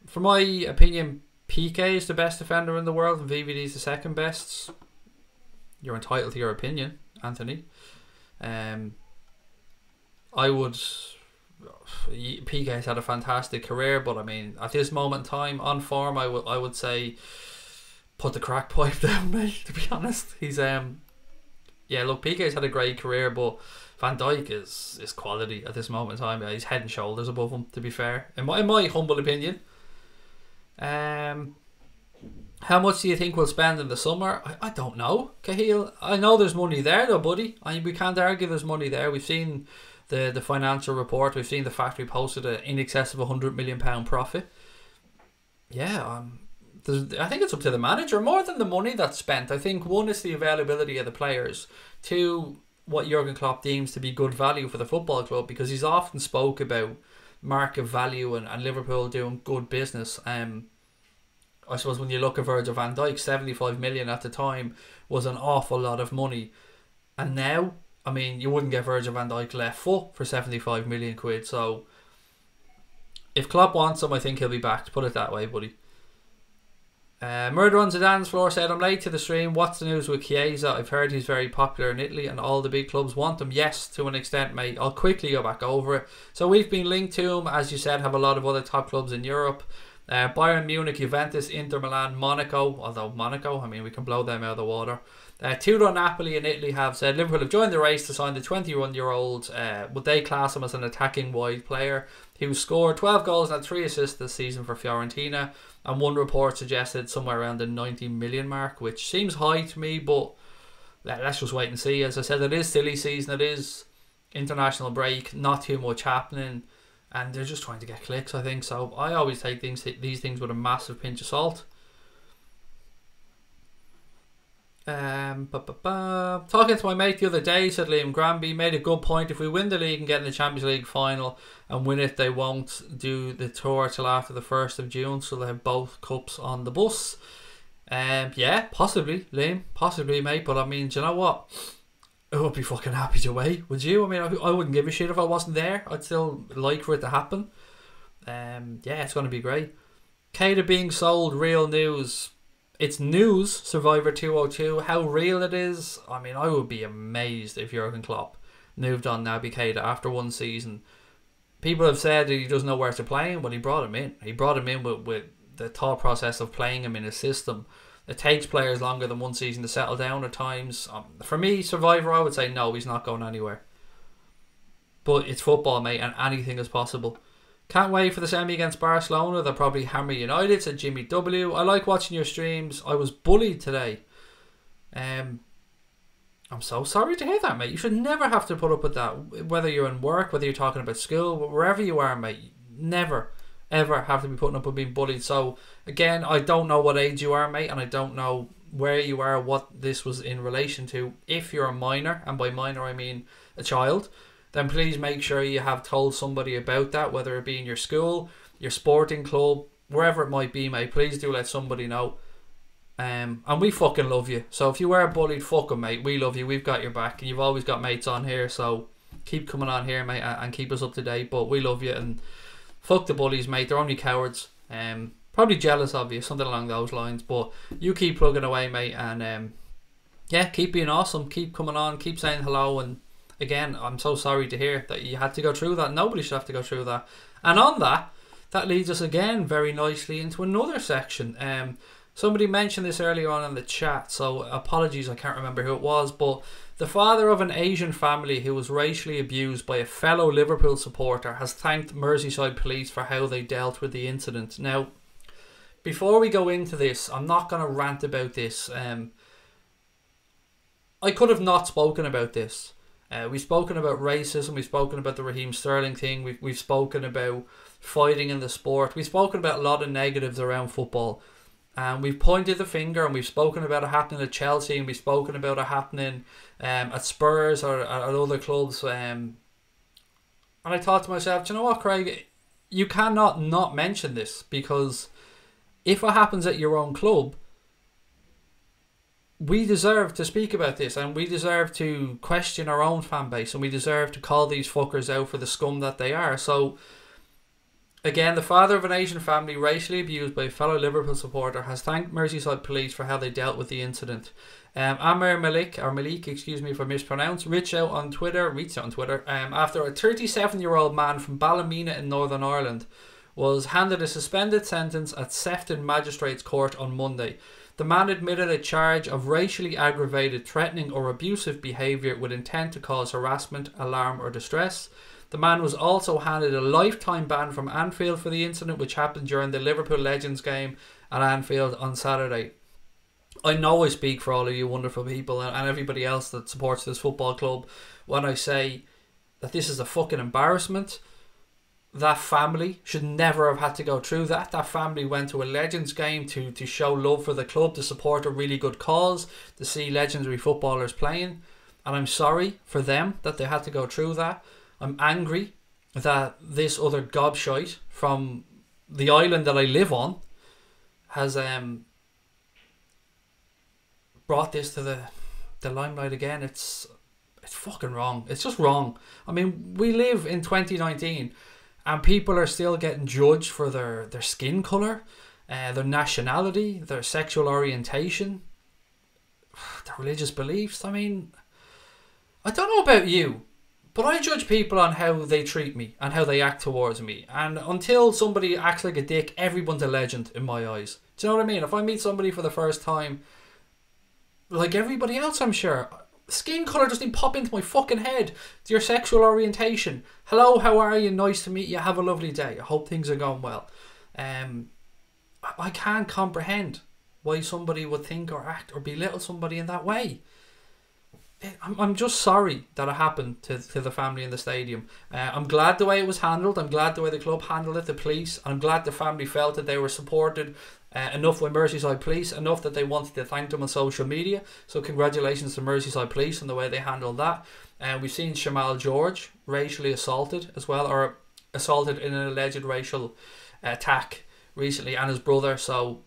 For my opinion, PK is the best defender in the world and VVD is the second best. You're entitled to your opinion, Anthony. I would... PK's had a fantastic career, but I mean, at this moment in time, on form, I would say put the crack pipe down, mate, to be honest. He's yeah, look, PK's had a great career, but Van Dijk is quality at this moment in time. He's head and shoulders above him, to be fair, in my humble opinion. How much do you think we'll spend in the summer? I don't know, Cahill. I know there's money there though, buddy. We can't argue there's money there. We've seen the financial report. We've seen the factory posted an in excess of £100 million profit. Yeah, I think it's up to the manager more than the money that's spent. I think one is the availability of the players. Two, what Jurgen Klopp deems to be good value for the football club, because he's often spoke about market value and Liverpool doing good business. I suppose when you look at Virgil van Dijk, 75 million at the time was an awful lot of money, and now, I mean, you wouldn't get Virgil van Dijk left foot for 75 million quid. So if Klopp wants him, I think he'll be backed. Put it that way, buddy. Murder on Zidane's floor said, I'm late to the stream. What's the news with Chiesa? I've heard he's very popular in Italy and all the big clubs want him. Yes, to an extent, mate. I'll quickly go back over it. So we've been linked to him, as you said, have a lot of other top clubs in Europe. Bayern Munich, Juventus, Inter Milan, Monaco. Although Monaco, I mean, we can blow them out of the water. Tudor Napoli in Italy have said Liverpool have joined the race to sign the 21-year-old. Would they class him as an attacking wide player? He scored 12 goals and had 3 assists this season for Fiorentina, and one report suggested somewhere around the 90 million mark, which seems high to me, but let's just wait and see. As I said, it is silly season, it is international break, not too much happening, and they're just trying to get clicks, I think. So I always take these things with a massive pinch of salt. Talking to my mate the other day, said Liam Granby, made a good point. If we win the league and get in the Champions League final and win it, they won't do the tour till after the 1st of June, so they have both cups on the bus. Yeah, possibly, Liam, possibly, mate. But I mean, do you know what? I would be fucking happy to wait. Would you? I mean, I wouldn't give a shit if I wasn't there. I'd still like for it to happen. Yeah, it's going to be great. Keita being sold, real news. It's news, Survivor 202. How real it is, I mean, I would be amazed if Jurgen Klopp moved on Naby Keita after one season. People have said that he doesn't know where to play him, but he brought him in. He brought him in with the thought process of playing him in a system. It takes players longer than one season to settle down at times. For me, Survivor, I would say no, he's not going anywhere. But it's football, mate, and anything is possible. Can't wait for the semi against Barcelona. They'll probably hammer United, said Jimmy W. I like watching your streams. I was bullied today. I'm so sorry to hear that, mate. You should never have to put up with that. Whether you're in work, whether you're talking about school, wherever you are, mate. Never, ever have to be putting up with being bullied. So, again, I don't know what age you are, mate, and I don't know where you are, what this was in relation to. If you're a minor, and by minor I mean a child, then please make sure you have told somebody about that, whether it be in your school, your sporting club, wherever it might be, mate. Please do let somebody know. And we fucking love you. So if you were bullied, fuck 'em, mate. We love you. We've got your back. And you've always got mates on here. So keep coming on here, mate, and keep us up to date. But we love you. And fuck the bullies, mate. They're only cowards. Probably jealous of you. Something along those lines. But you keep plugging away, mate. And yeah, keep being awesome. Keep coming on. Keep saying hello. And again, I'm so sorry to hear that you had to go through that. Nobody should have to go through that. And on that leads us again very nicely into another section. Somebody mentioned this earlier on in the chat, so apologies, I can't remember who it was, but the father of an Asian family who was racially abused by a fellow Liverpool supporter has thanked Merseyside police for how they dealt with the incident. Now, before we go into this, I'm not going to rant about this. I could have not spoken about this. We've spoken about racism, we've spoken about the Raheem Sterling thing, we've spoken about fighting in the sport, we've spoken about a lot of negatives around football, and we've pointed the finger, and we've spoken about it happening at Chelsea, and we've spoken about it happening at Spurs or at other clubs, and I thought to myself, do you know what, Craig, you cannot not mention this, because if it happens at your own club, we deserve to speak about this, and we deserve to question our own fan base, and we deserve to call these fuckers out for the scum that they are. So, again, the father of an Asian family racially abused by a fellow Liverpool supporter has thanked Merseyside police for how they dealt with the incident. Amir Malik, excuse me if I mispronounce, reached out on Twitter after a 37-year-old man from Ballymena in Northern Ireland was handed a suspended sentence at Sefton Magistrates Court on Monday. The man admitted a charge of racially aggravated, threatening or abusive behaviour with intent to cause harassment, alarm or distress. The man was also handed a lifetime ban from Anfield for the incident, which happened during the Liverpool Legends game at Anfield on Saturday. I know I speak for all of you wonderful people and everybody else that supports this football club when I say that this is a fucking embarrassment. That family should never have had to go through that. That family went to a Legends game to show love for the club, to support a really good cause, to see legendary footballers playing. And I'm sorry for them that they had to go through that. I'm angry that this other gobshite from the island that I live on has brought this to the limelight again. It's fucking wrong. It's just wrong. I mean, we live in 2019 and people are still getting judged for their skin colour, their nationality, their sexual orientation, their religious beliefs. I mean, I don't know about you, but I judge people on how they treat me and how they act towards me. And until somebody acts like a dick, everyone's a legend in my eyes. Do you know what I mean? If I meet somebody for the first time, like everybody else, I'm sure, skin colour doesn't pop into my fucking head. It's your sexual orientation. Hello, how are you? Nice to meet you. Have a lovely day. I hope things are going well. I can't comprehend why somebody would think or act or belittle somebody in that way. I'm just sorry that it happened to the family in the stadium. I'm glad the way it was handled. I'm glad the way the club handled it, the police. I'm glad the family felt that they were supported enough with Merseyside police, enough that they wanted to thank them on social media. So congratulations to Merseyside police on the way they handled that. We've seen Shamal George racially assaulted as well, or assaulted in an alleged racial attack recently, and his brother. So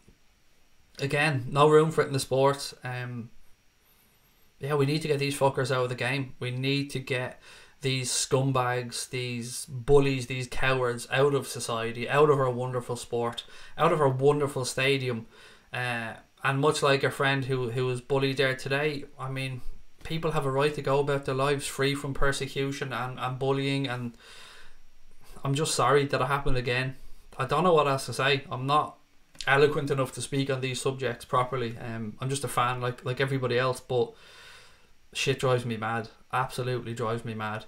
again, no room for it in the sport. Yeah, we need to get these fuckers out of the game. We need to get these scumbags, these bullies, these cowards out of society, out of our wonderful sport, out of our wonderful stadium. And much like our friend who was bullied there today, I mean, people have a right to go about their lives free from persecution and bullying. And I'm just sorry that it happened again. I don't know what else to say. I'm not eloquent enough to speak on these subjects properly. I'm just a fan like everybody else, but shit drives me mad. Absolutely drives me mad.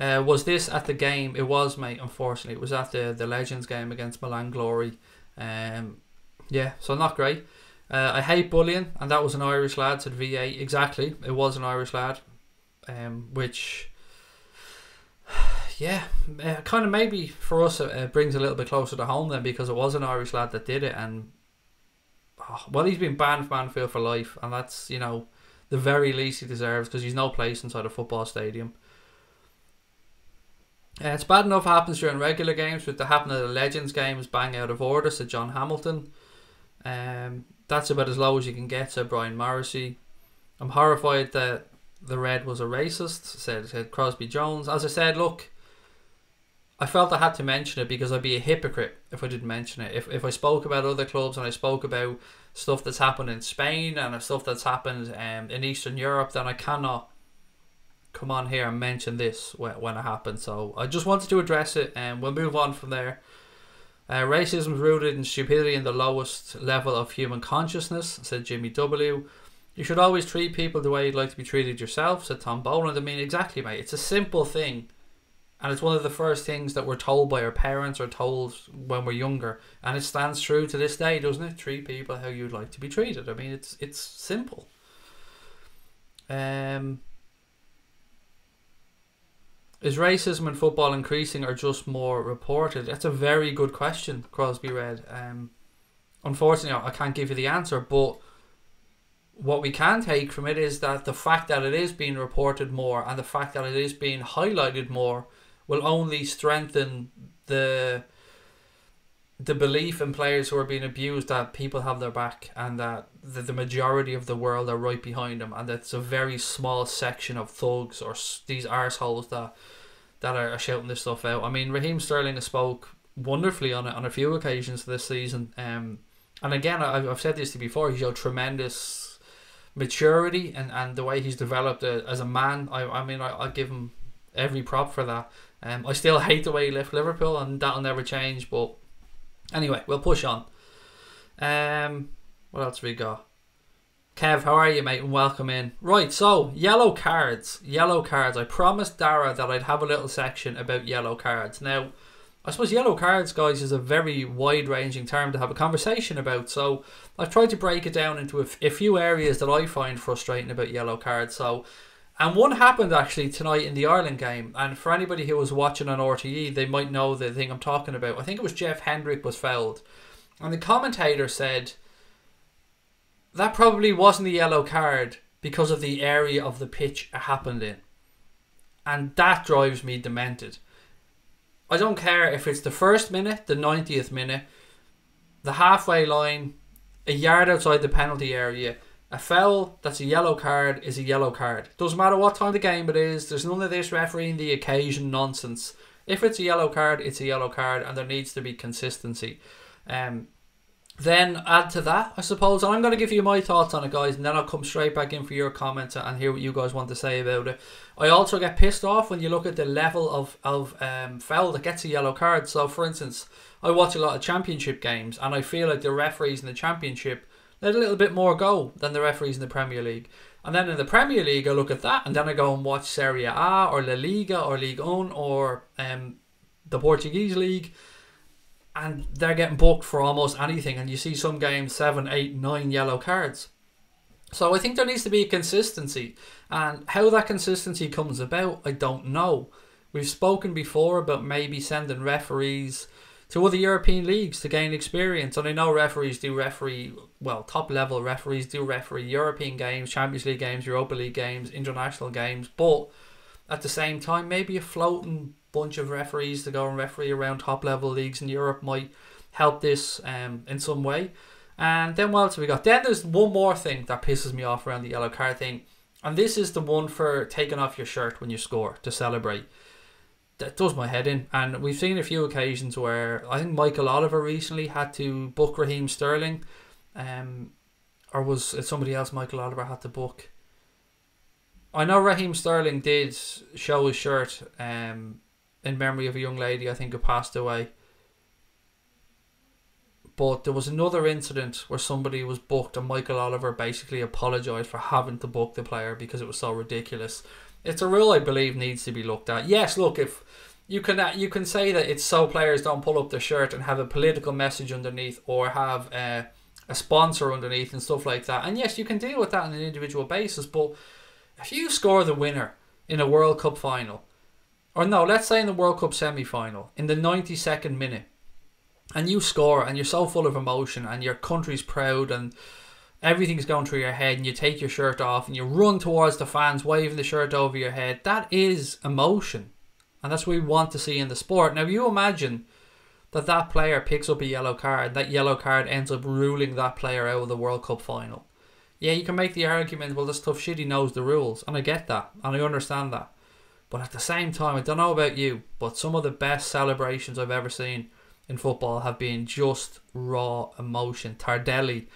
Was this at the game? It was, mate, unfortunately. It was at the Legends game against Milan Glory. Yeah, so not great. I hate bullying, and that was an Irish lad, said VA. Exactly, it was an Irish lad. Which, yeah, kind of maybe for us it brings a little bit closer to home then, because it was an Irish lad that did it. And well, he's been banned from Anfield for life, and that's, you know, the very least he deserves, because he's no place inside a football stadium. It's bad enough it happens during regular games, but to happen at a Legends game is bang out of order, said John Hamilton. That's about as low as you can get, said Brian Morrissey. I'm horrified that the Red was a racist, said Crosby Jones. As I said, look, I felt I had to mention it because I'd be a hypocrite if I didn't mention it. If I spoke about other clubs and I spoke about stuff that's happened in Spain and stuff that's happened in Eastern Europe, then I cannot come on here and mention this when it happened. So I just wanted to address it, and we'll move on from there. Racism is rooted in stupidity in the lowest level of human consciousness, said Jimmy W. You should always treat people the way you'd like to be treated yourself, said Tom Boland. I mean, exactly, mate. It's a simple thing. And it's one of the first things that we're told by our parents or told when we're younger. And it stands true to this day, doesn't it? Treat people how you'd like to be treated. I mean, it's simple. Is racism in football increasing or just more reported? That's a very good question, Crosby Red. Unfortunately, I can't give you the answer, but what we can take from it is that the fact that it is being reported more and the fact that it is being highlighted more will only strengthen the belief in players who are being abused that people have their back and that the majority of the world are right behind them, and that it's a very small section of thugs or these arseholes that are shouting this stuff out. I mean, Raheem Sterling has spoke wonderfully on a few occasions this season. And again, I've said this to you before, he showed tremendous maturity and the way he's developed as a man. I mean, I give him every prop for that. I still hate the way he left Liverpool, and that'll never change, but anyway, we'll push on. What else have we got? Kev, how are you, mate? And welcome in. Right, so yellow cards. Yellow cards. I promised Dara that I'd have a little section about yellow cards. Now, I suppose yellow cards, guys, is a very wide-ranging term to have a conversation about. So I've tried to break it down into a few areas that I find frustrating about yellow cards. And one happened actually tonight in the Ireland game. And for anybody who was watching on RTE, they might know the thing I'm talking about. I think it was Jeff Hendrick was fouled. And the commentator said that probably wasn't a yellow card because of the area of the pitch it happened in. And that drives me demented. I don't care if it's the first minute, the 90th minute, the halfway line, a yard outside the penalty area. A foul that's a yellow card is a yellow card. Doesn't matter what time of the game it is. There's none of this refereeing the occasion nonsense. If it's a yellow card, it's a yellow card, and there needs to be consistency. Then add to that, I suppose, and I'm going to give you my thoughts on it, guys, and then I'll come straight back in for your comments and hear what you guys want to say about it. I also get pissed off when you look at the level of foul that gets a yellow card. So, for instance, I watch a lot of championship games, and I feel like the referees in the championship let a little bit more go than the referees in the Premier League. And then in the Premier League, I look at that, and then I go and watch Serie A or La Liga or Ligue 1 or the Portuguese League, and they're getting booked for almost anything, and you see some games 7, 8, 9 yellow cards. So I think there needs to be a consistency, and how that consistency comes about, I don't know. We've spoken before about maybe sending referees to other European leagues to gain experience, and I know referees do referee, well, top level referees do referee European games, Champions League games, Europa League games, international games, but at the same time, maybe a floating bunch of referees to go and referee around top level leagues in Europe might help this in some way. And then what else have we got? Then there's one more thing that pisses me off around the yellow card thing, and this is the one for taking off your shirt when you score to celebrate. That does my head in, and we've seen a few occasions where I think Michael Oliver recently had to book Raheem Sterling, or was it somebody else Michael Oliver had to book? I know Raheem Sterling did show his shirt in memory of a young lady, I think, who passed away. But there was another incident where somebody was booked and Michael Oliver basically apologised for having to book the player because it was so ridiculous. It's a rule I believe needs to be looked at. Yes, look, if you can say that it's so players don't pull up their shirt and have a political message underneath or have a sponsor underneath and stuff like that. And yes, you can deal with that on an individual basis, but if you score the winner in a World Cup final, or no, let's say in the World Cup semi-final, in the 92nd minute, and you score and you're so full of emotion and your country's proud and everything's going through your head and you take your shirt off and you run towards the fans waving the shirt over your head, that is emotion. And that's what we want to see in the sport. Now, you imagine that player picks up a yellow card, that yellow card ends up ruling that player out of the World Cup final. Yeah, you can make the argument, well, this tough shit, he knows the rules. And I get that, and I understand that. But at the same time, I don't know about you, but some of the best celebrations I've ever seen in football have been just raw emotion. Tardelli,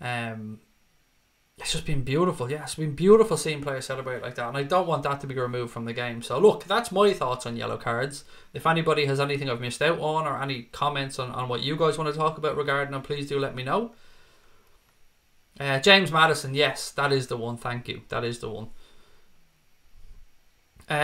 it's just been beautiful. Yeah, it's been beautiful seeing players celebrate like that, and I don't want that to be removed from the game. So look, that's my thoughts on yellow cards. If anybody has anything I've missed out on or any comments on what you guys want to talk about regarding them, please do let me know. James Madison, yes, that is the one. Thank you. That is the one.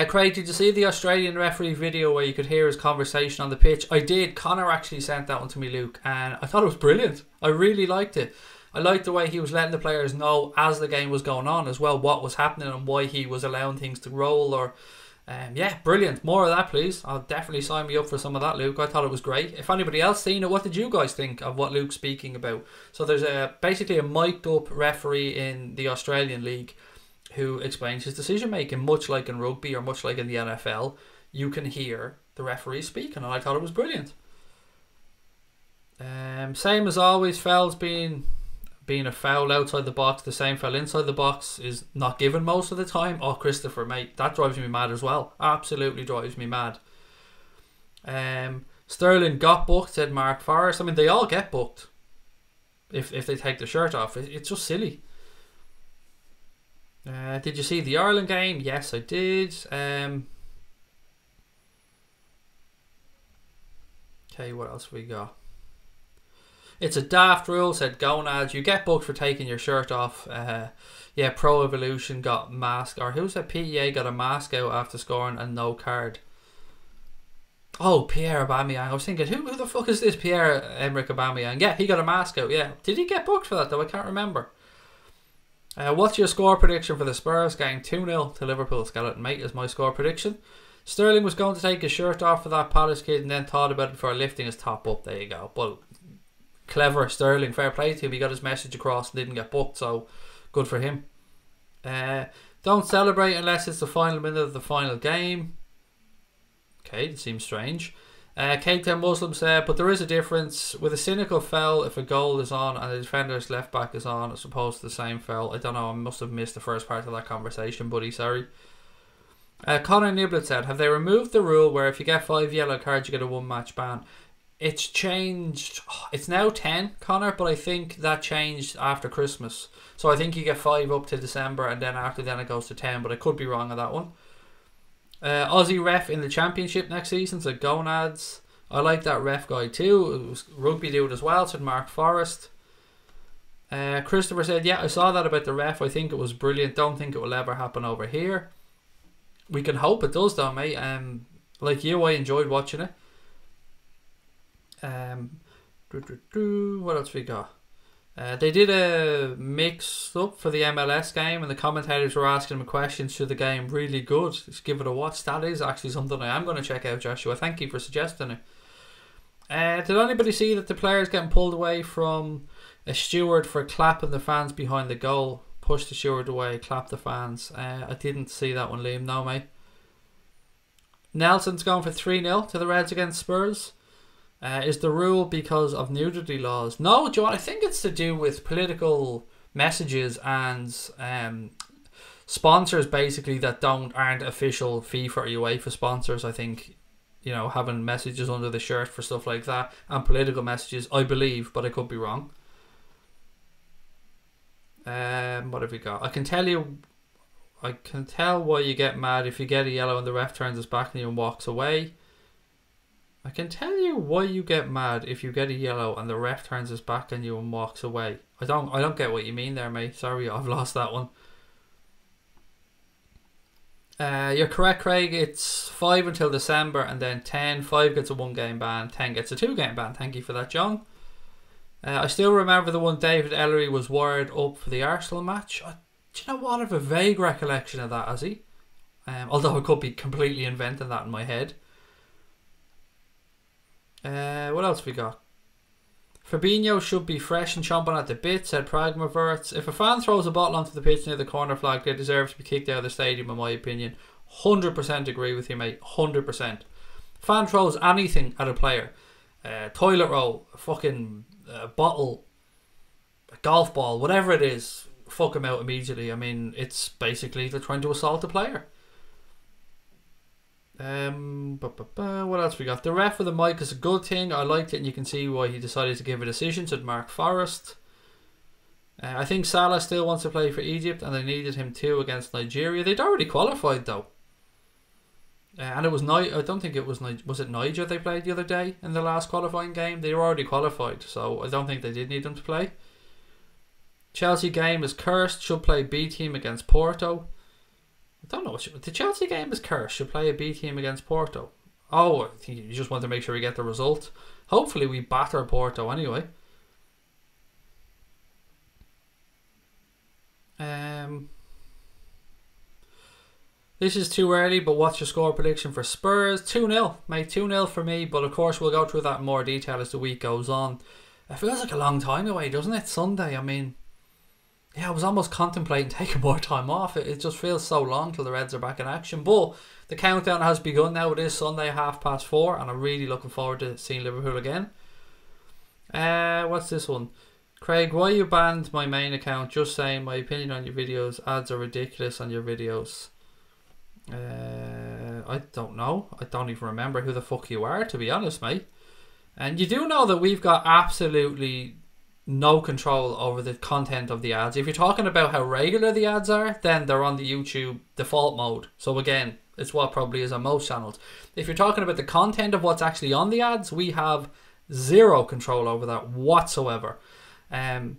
Craig, did you see the Australian referee video where you could hear his conversation on the pitch? I did. Connor actually sent that one to me, Luke, and I thought it was brilliant. I really liked it. I liked the way he was letting the players know as the game was going on as well what was happening and why he was allowing things to roll or Yeah, brilliant. More of that, please. I'll definitely sign me up for some of that, Luke. I thought it was great. If anybody else seen it, what did you guys think of what Luke's speaking about? So there's basically a mic'd up referee in the Australian League who explains his decision making, much like in rugby or much like in the NFL. You can hear the referee speaking, and I thought it was brilliant. Same as always, fouls being a foul outside the box, the same foul inside the box is not given most of the time. Oh, Christopher, mate, that drives me mad as well. Absolutely drives me mad. Sterling got booked, said Mark Forrest. I mean, they all get booked if they take the shirt off. It's just silly. Did you see the Ireland game? Yes, I did. Okay, what else we got? It's a daft rule, said Gonads. You get booked for taking your shirt off. Yeah, Pro Evolution got mask. Or who said PEA got a mask out after scoring and no card? Oh, Pierre Aubameyang. I was thinking, who the fuck is this Pierre-Emerick Aubameyang? Yeah, he got a mask out, yeah. Did he get booked for that, though? I can't remember. What's your score prediction for the Spurs game? 2-0 to Liverpool, Skeleton, mate, is my score prediction. Sterling was going to take his shirt off for that Palace kid and then thought about it before lifting his top up. There you go. Well, clever Sterling, fair play to him. He got his message across and didn't get booked, so good for him. Don't celebrate unless it's the final minute of the final game. Okay, that seems strange. Keita Muslim said, but there is a difference with a cynical foul if a goal is on and the defender's left back is on as opposed to the same foul. I don't know, I must have missed the first part of that conversation, buddy, sorry. Connor Niblett said, have they removed the rule where if you get 5 yellow cards you get a 1 match ban? It's changed. It's now 10, Connor, but I think that changed after Christmas. So I think you get 5 up to December and then after then it goes to 10, but I could be wrong on that one. Aussie ref in the championship next season, so Gonads. I like that ref guy too. It was rugby dude as well, said Mark Forrest. Christopher said, yeah, I saw that about the ref. I think it was brilliant. Don't think it will ever happen over here. We can hope it does though, mate. Like you, I enjoyed watching it. What else we got? They did a mix up for the MLS game and the commentators were asking them questions to the game. Really good. Just give it a watch. That is actually something I am going to check out, Joshua. Thank you for suggesting it. Did anybody see that the players getting pulled away from a steward for clapping the fans behind the goal? Push the steward away, clap the fans. I didn't see that one, Liam. No, mate. Nelson's going for 3-0 to the Reds against Spurs. Is the rule because of nudity laws? No, Joe, I think it's to do with political messages and sponsors basically that aren't official FIFA or UEFA sponsors. I think, you know, having messages under the shirt for stuff like that and political messages, I believe, but I could be wrong. What have we got? I can tell why you get mad if you get a yellow and the ref turns his back on you and walks away. I can tell you why you get mad if you get a yellow and the ref turns his back on you and walks away. I don't get what you mean there, mate. Sorry, I've lost that one. You're correct, Craig. It's 5 until December and then 10. 5 gets a 1 game ban, 10 gets a 2 game ban. Thank you for that, John. I still remember the one David Ellery was wired up for the Arsenal match. Do you know what? I have a vague recollection of that, has he? Although I could be completely inventing that in my head. What else we got? Fabinho should be fresh and chomping at the bit, said Pragmaverts. If a fan throws a bottle onto the pitch near the corner flag, they deserve to be kicked out of the stadium, in my opinion. 100% agree with you, mate. 100%. Fan throws anything at a player. Toilet roll, a fucking bottle, a golf ball, whatever it is, fuck him out immediately. I mean, it's basically they're trying to assault a player. What else we got? The ref with the mic is a good thing. I liked it and you can see why he decided to give a decision, said Mark Forrest. I think Salah still wants to play for Egypt and they needed him too against Nigeria. They'd already qualified though. And it was I don't think it was it Niger they played the other day in the last qualifying game? They were already qualified, so I don't think they did need them to play. Chelsea game is cursed. Should play B team against Porto. I don't know what the Chelsea game is cursed. Should play a B team against Porto. Oh, I think you just want to make sure we get the result. Hopefully we batter Porto anyway. This is too early, but what's your score prediction for Spurs? 2-0, mate. 2-0 for me, but of course we'll go through that in more detail as the week goes on. It feels like a long time away, doesn't it? Sunday, I mean, yeah, I was almost contemplating taking more time off. It just feels so long till the Reds are back in action. But the countdown has begun now. It is Sunday, 4:30, and I'm really looking forward to seeing Liverpool again. What's this one? Craig, why you banned my main account? Just saying, my opinion on your videos. Ads are ridiculous on your videos. I don't know. I don't even remember who the fuck you are, to be honest, mate. And you do know that we've got absolutely no control over the content of the ads. If you're talking about how regular the ads are, then they're on the YouTube default mode. So again, it's what probably is on most channels. If you're talking about the content of what's actually on the ads, we have zero control over that whatsoever. I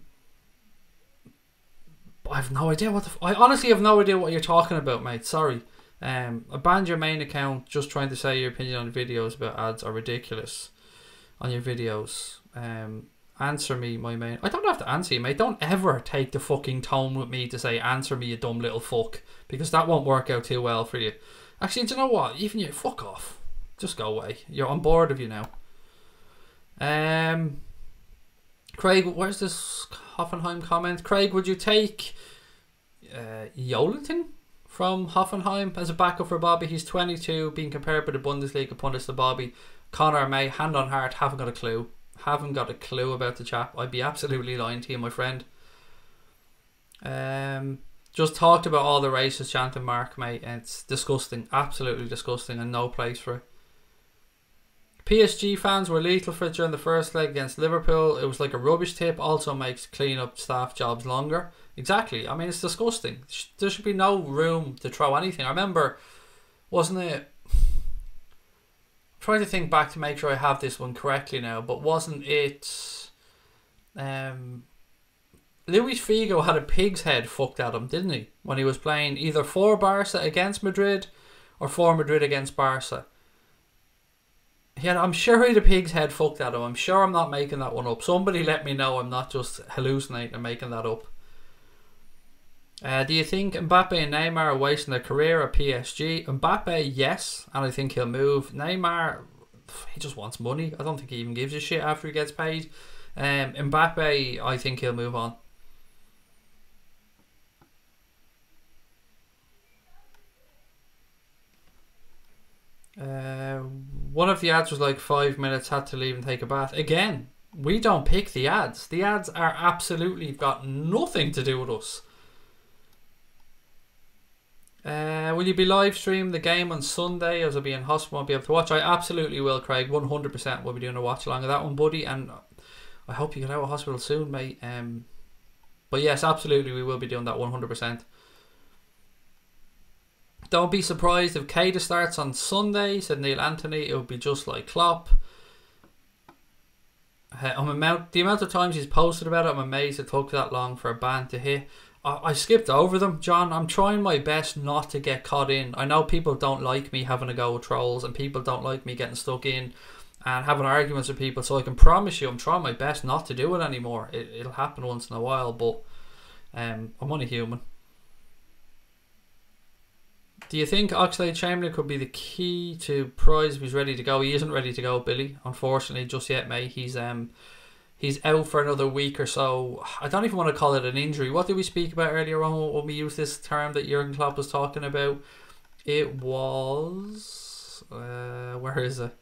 have no idea what I honestly have no idea what you're talking about, mate. Sorry. I banned your main account just trying to say your opinion on videos about ads are ridiculous on your videos. Answer me, my main. I don't have to answer you, mate. Don't ever take the fucking tone with me to say answer me, you dumb little fuck, because that won't work out too well for you. Actually, do you know what? Even you, fuck off. Just go away. You're on board of you now. Craig, where's this Hoffenheim comment? Craig, would you take Jolinton from Hoffenheim as a backup for Bobby? He's 22, being compared by the Bundesliga pundits to Bobby. Connor, mate, hand on heart, haven't got a clue. Haven't got a clue about the chap. I'd be absolutely lying to you, my friend. Just talked about all the racist chanting, Mark, mate, and it's disgusting. Absolutely disgusting, and no place for it. PSG fans were lethal for it during the first leg against Liverpool. It was like a rubbish tip. Also makes clean up staff jobs longer. Exactly. I mean, it's disgusting. There should be no room to throw anything. I remember, wasn't it? I'm trying to think back to make sure I have this one correctly now, but wasn't it Luis Figo had a pig's head fucked at him, didn't he, when he was playing either for Barca against Madrid or for Madrid against Barca? Yeah, I'm sure he had a pig's head fucked at him. I'm sure I'm not making that one up. Somebody let me know I'm not just hallucinating and making that up. Do you think Mbappe and Neymar are wasting their career at PSG? Mbappe, yes, and I think he'll move. Neymar, he just wants money. I don't think he even gives a shit after he gets paid. Mbappe, I think he'll move on. One of the ads was like 5 minutes, had to leave and take a bath. Again, we don't pick the ads. The ads are absolutely got nothing to do with us. Will you be live streaming the game on Sunday as I'll be in hospital, won't be able to watch? I absolutely will, Craig. 100% will be doing a watch along of that one, buddy, and I hope you get out of hospital soon, mate. But yes, absolutely we will be doing that 100%. Don't be surprised if Keita starts on Sunday, said Neil Anthony. It would be just like Klopp. The amount of times he's posted about it, I'm amazed it took that long for a ban to hit. I skipped over them, John. I'm trying my best not to get caught in. I know people don't like me having a go with trolls, and people don't like me getting stuck in and having arguments with people, so I can promise you I'm trying my best not to do it anymore. It'll happen once in a while, but I'm only human. Do you think Oxlade-Chamberlain could be the key to prize if he's ready to go? He isn't ready to go, Billy, unfortunately, just yet, mate. He's out for another week or so. I don't even want to call it an injury. What did we speak about earlier on when we used this term that Jurgen Klopp was talking about? It was... where is it?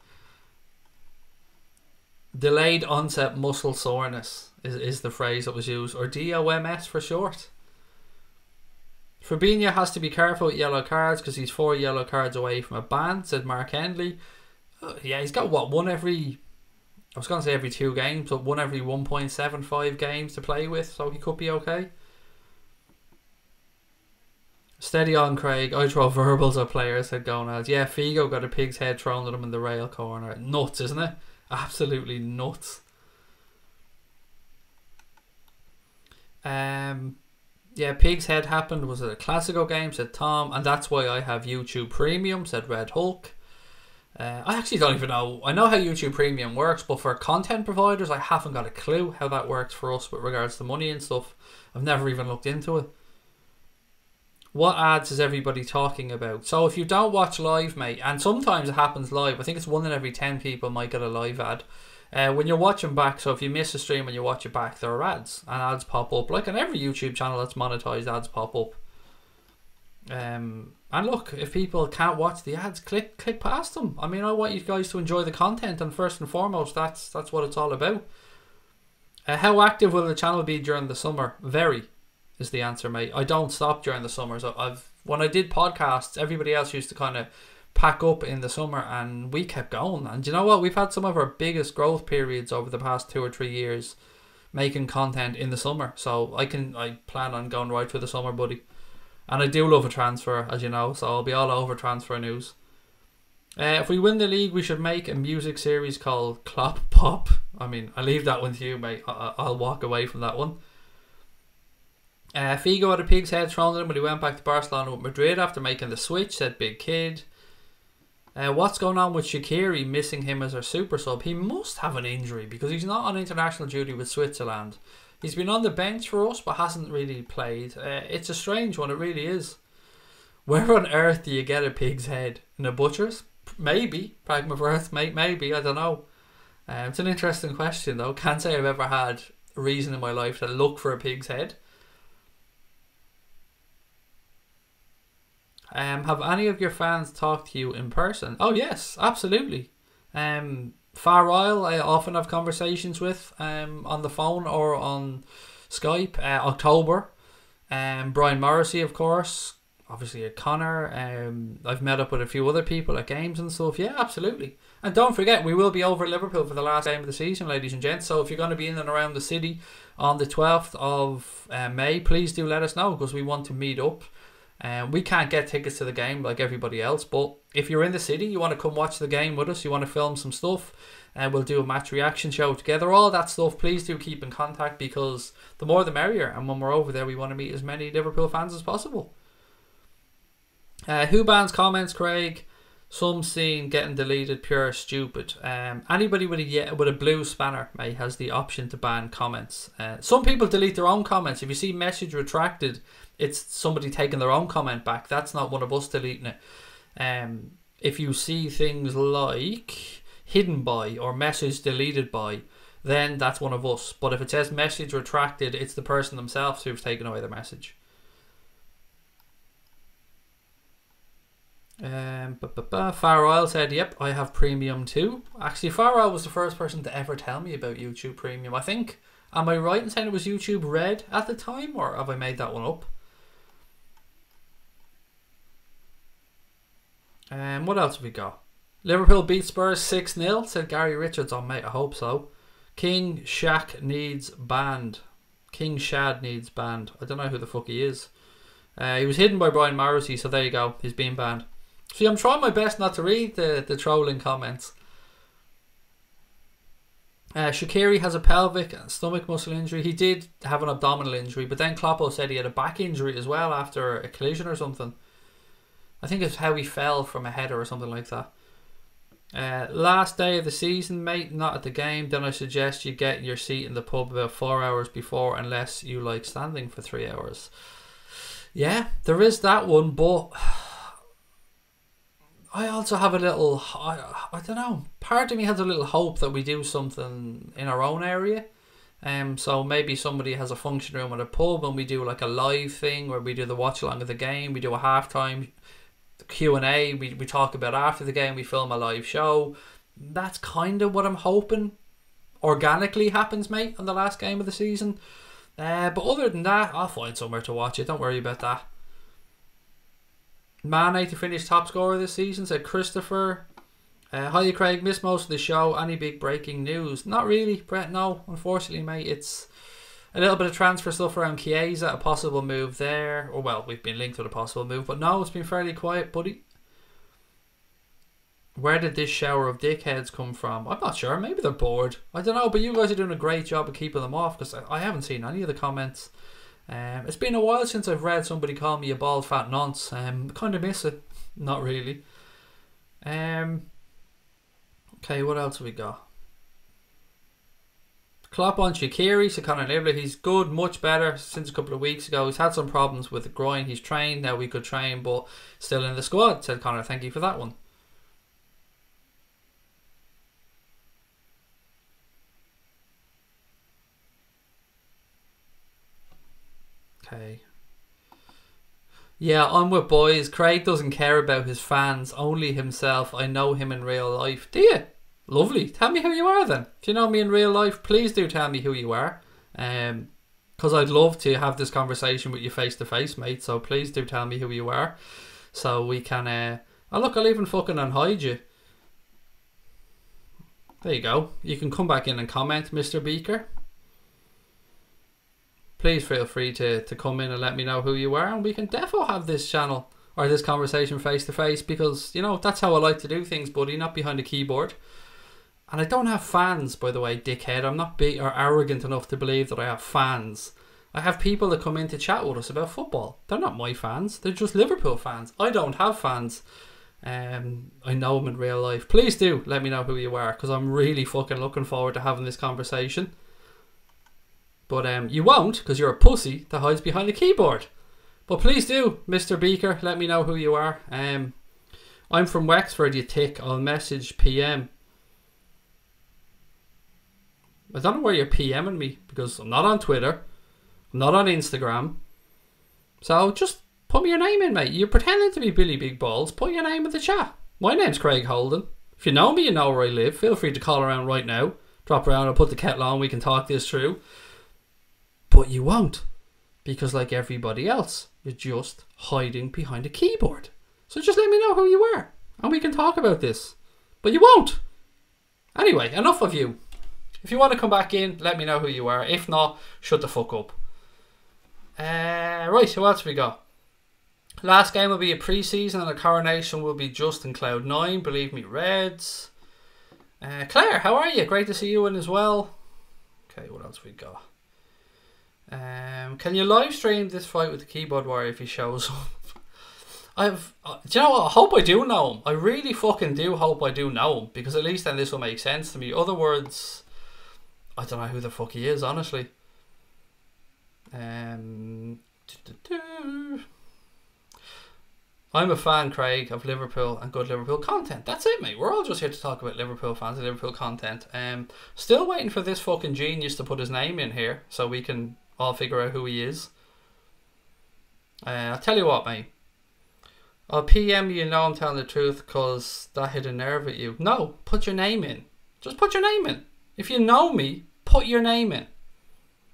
Delayed onset muscle soreness is the phrase that was used, or DOMS for short. Fabinho has to be careful with yellow cards because he's 4 yellow cards away from a ban, said Mark Hendley. Yeah, he's got what, one every... I was going to say every 2 games, but one every 1.75 games to play with, so he could be okay. Steady on, Craig. I throw verbals at players, said Gonad. Yeah, Figo got a pig's head thrown at him in the rail corner. Nuts, isn't it? Absolutely nuts. Yeah, pig's head happened. Was it a Classico game, said Tom, and that's why I have YouTube Premium, said Red Hulk. I actually don't even know. I know how YouTube Premium works, but for content providers, I haven't got a clue how that works for us with regards to money and stuff. I've never even looked into it. What ads is everybody talking about? So if you don't watch live, mate, and sometimes it happens live, I think it's 1 in every 10 people might get a live ad. When you're watching back, so if you miss a stream and you watch it back, there are ads, and ads pop up. Like on every YouTube channel that's monetized, ads pop up. And look, if people can't watch the ads, click past them. I mean, I want you guys to enjoy the content, and first and foremost, that's what it's all about. How active will the channel be during the summer? Very is the answer, mate. I don't stop during the summer. So when I did podcasts, everybody else used to kind of pack up in the summer, and we kept going. And you know what? We've had some of our biggest growth periods over the past 2 or 3 years making content in the summer. So I plan on going right through the summer, buddy. And I do love a transfer, as you know, so I'll be all over transfer news. If we win the league, we should make a music series called Klopp Pop. I mean, I leave that one to you, mate. I'll walk away from that one. Figo had a pig's head thrown at him when he went back to Barcelona with Madrid after making the switch, said Big Kid. What's going on with Shaqiri missing him as our super sub? He must have an injury because he's not on international duty with Switzerland. He's been on the bench for us but hasn't really played. It's a strange one, it really is. Where on earth do you get a pig's head? In a butcher's? Maybe. Pragmaverth, maybe, I don't know. It's an interesting question though. Can't say I've ever had a reason in my life to look for a pig's head. Have any of your fans talked to you in person? Oh yes, absolutely. Far Isle I often have conversations with on the phone or on Skype. October, Brian Morrissey, of course, obviously at Connor. I've met up with a few other people at games and stuff. Yeah, absolutely. And don't forget, we will be over at Liverpool for the last game of the season, ladies and gents. So if you're going to be in and around the city on the 12th of May, please do let us know because we want to meet up. We can't get tickets to the game like everybody else, but if you're in the city, you want to come watch the game with us, you want to film some stuff, and we'll do a match reaction show together, all that stuff, please do keep in contact because the more the merrier, and when we're over there we want to meet as many Liverpool fans as possible. Who bans comments, Craig? Some seen getting deleted, pure stupid. Anybody with a blue spanner, mate, has the option to ban comments. Some people delete their own comments. If you see message retracted, it's somebody taking their own comment back. That's not one of us deleting it. If you see things like hidden by or message deleted by, then that's one of us. But if it says message retracted, it's the person themselves who've taken away the message. Far Isle said, yep, I have premium too. Actually, Far Isle was the first person to ever tell me about YouTube Premium. I think, am I right in saying it was YouTube Red at the time, or have I made that one up? What else have we got? Liverpool beat Spurs 6-0, said Gary Richards. Oh mate, I hope so. King Shaq needs banned. King Shad needs banned. I don't know who the fuck he is. He was hidden by Brian Morrissey, so there you go, he's being banned. See, I'm trying my best not to read the trolling comments. Shaqiri has a pelvic and stomach muscle injury. He did have an abdominal injury, but then Kloppo said he had a back injury as well after a collision or something. I think it's how he fell from a header or something like that. Last day of the season, mate, not at the game. Then I suggest you get your seat in the pub about 4 hours before, unless you like standing for 3 hours. Yeah, there is that one, but I also have a little, I don't know, part of me has a little hope that we do something in our own area. So maybe somebody has a function room at a pub and we do like a live thing where we do the watch along of the game, we do a halftime Q&A, we talk about after the game, we film a live show. That's kind of what I'm hoping organically happens, mate, on the last game of the season. But other than that, I'll find somewhere to watch it, don't worry about that. Mane to finish top scorer this season, said Christopher. Hi Craig, missed most of the show. Any big breaking news? Not really, Brett, no. Unfortunately, mate, it's a little bit of transfer stuff around Chiesa, a possible move there. Or well, we've been linked with a possible move, but no, it's been fairly quiet, buddy. Where did this shower of dickheads come from? I'm not sure, maybe they're bored. I don't know, but you guys are doing a great job of keeping them off because I haven't seen any of the comments. It's been a while since I've read somebody call me a bald fat nonce. Kind of miss it. Not really. Okay, what else have we got? Klopp on Shaqiri, so Conor McGregor, he's good, much better since a couple of weeks ago. He's had some problems with the groin. He's trained, now we could train, but still in the squad, said Conor. Thank you for that one. Okay. Yeah, I'm with boys. Craig doesn't care about his fans, only himself. I know him in real life. Do you? Lovely. Tell me who you are then. If you know me in real life, please do tell me who you are. Because I'd love to have this conversation with you face to face, mate. So please do tell me who you are. So we can... oh, look, I'll even fucking unhide you. There you go. You can come back in and comment, Mr. Beaker. Please feel free to come in and let me know who you are, and we can defo have this channel or this conversation face to face, because, you know, that's how I like to do things, buddy, not behind a keyboard. And I don't have fans, by the way, dickhead. I'm not big or arrogant enough to believe that I have fans. I have people that come in to chat with us about football. They're not my fans. They're just Liverpool fans. I don't have fans. I know them in real life. Please do let me know who you are, because I'm really fucking looking forward to having this conversation. But you won't, because you're a pussy that hides behind the keyboard. But please do, Mr. Beaker, let me know who you are. I'm from Wexford, you tick. I'll message PM. I don't know where you're PMing me, because I'm not on Twitter. I'm not on Instagram. So just put me your name in, mate. You're pretending to be Billy Big Balls. Put your name in the chat. My name's Craig Holden. If you know me, you know where I live. Feel free to call around right now. Drop around, I'll put the kettle on, we can talk this through. But you won't, because like everybody else, you're just hiding behind a keyboard. So just let me know who you are, and we can talk about this. But you won't. Anyway, enough of you. If you want to come back in, let me know who you are. If not, shut the fuck up. Right, who else have we got? Last game will be a pre-season, and the coronation will be just in Cloud 9. Believe me, Reds. Claire, how are you? Great to see you in as well. Okay, what else we got? Can you live stream this fight with the keyboard warrior if he shows up? Do you know what? I hope I do know him. I really fucking do hope I do know him, because at least then this will make sense to me. Other words, I don't know who the fuck he is, honestly. I'm a fan, Craig, of Liverpool and good Liverpool content. That's it, mate. We're all just here to talk about Liverpool fans and Liverpool content. Still waiting for this fucking genius to put his name in here so we can all figure out who he is. I'll tell you what, mate. I'll PM you, know I'm telling the truth, because that hit a nerve at you. No, put your name in. Just put your name in. If you know me, put your name in.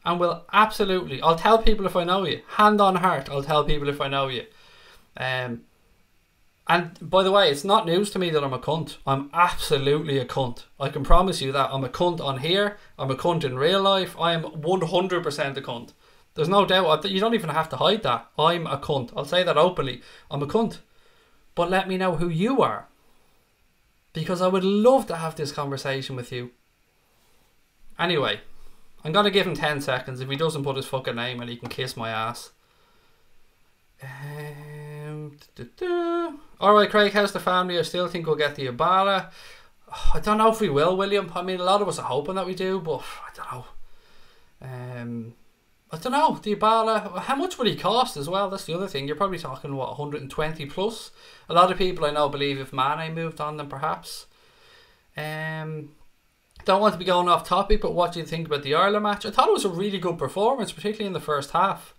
And we'll absolutely... I'll tell people if I know you. Hand on heart, I'll tell people if I know you. And by the way, it's not news to me that I'm a cunt. I'm absolutely a cunt. I can promise you that. I'm a cunt on here. I'm a cunt in real life. I am 100% a cunt. There's no doubt. You don't even have to hide that. I'm a cunt. I'll say that openly. I'm a cunt. But let me know who you are, because I would love to have this conversation with you. Anyway, I'm going to give him 10 seconds. If he doesn't put his fucking name in, he can kiss my ass. Alright, Craig, how's the family? I still think we'll get the Ebola. I don't know if we will, William. I mean, a lot of us are hoping that we do, but I don't know. I don't know, the Ebola, how much would he cost as well? That's the other thing. You're probably talking, what, 120 plus? A lot of people I know believe if Mane moved on, then perhaps. Don't want to be going off topic, but what do you think about the Ireland match? I thought it was a really good performance, particularly in the first half.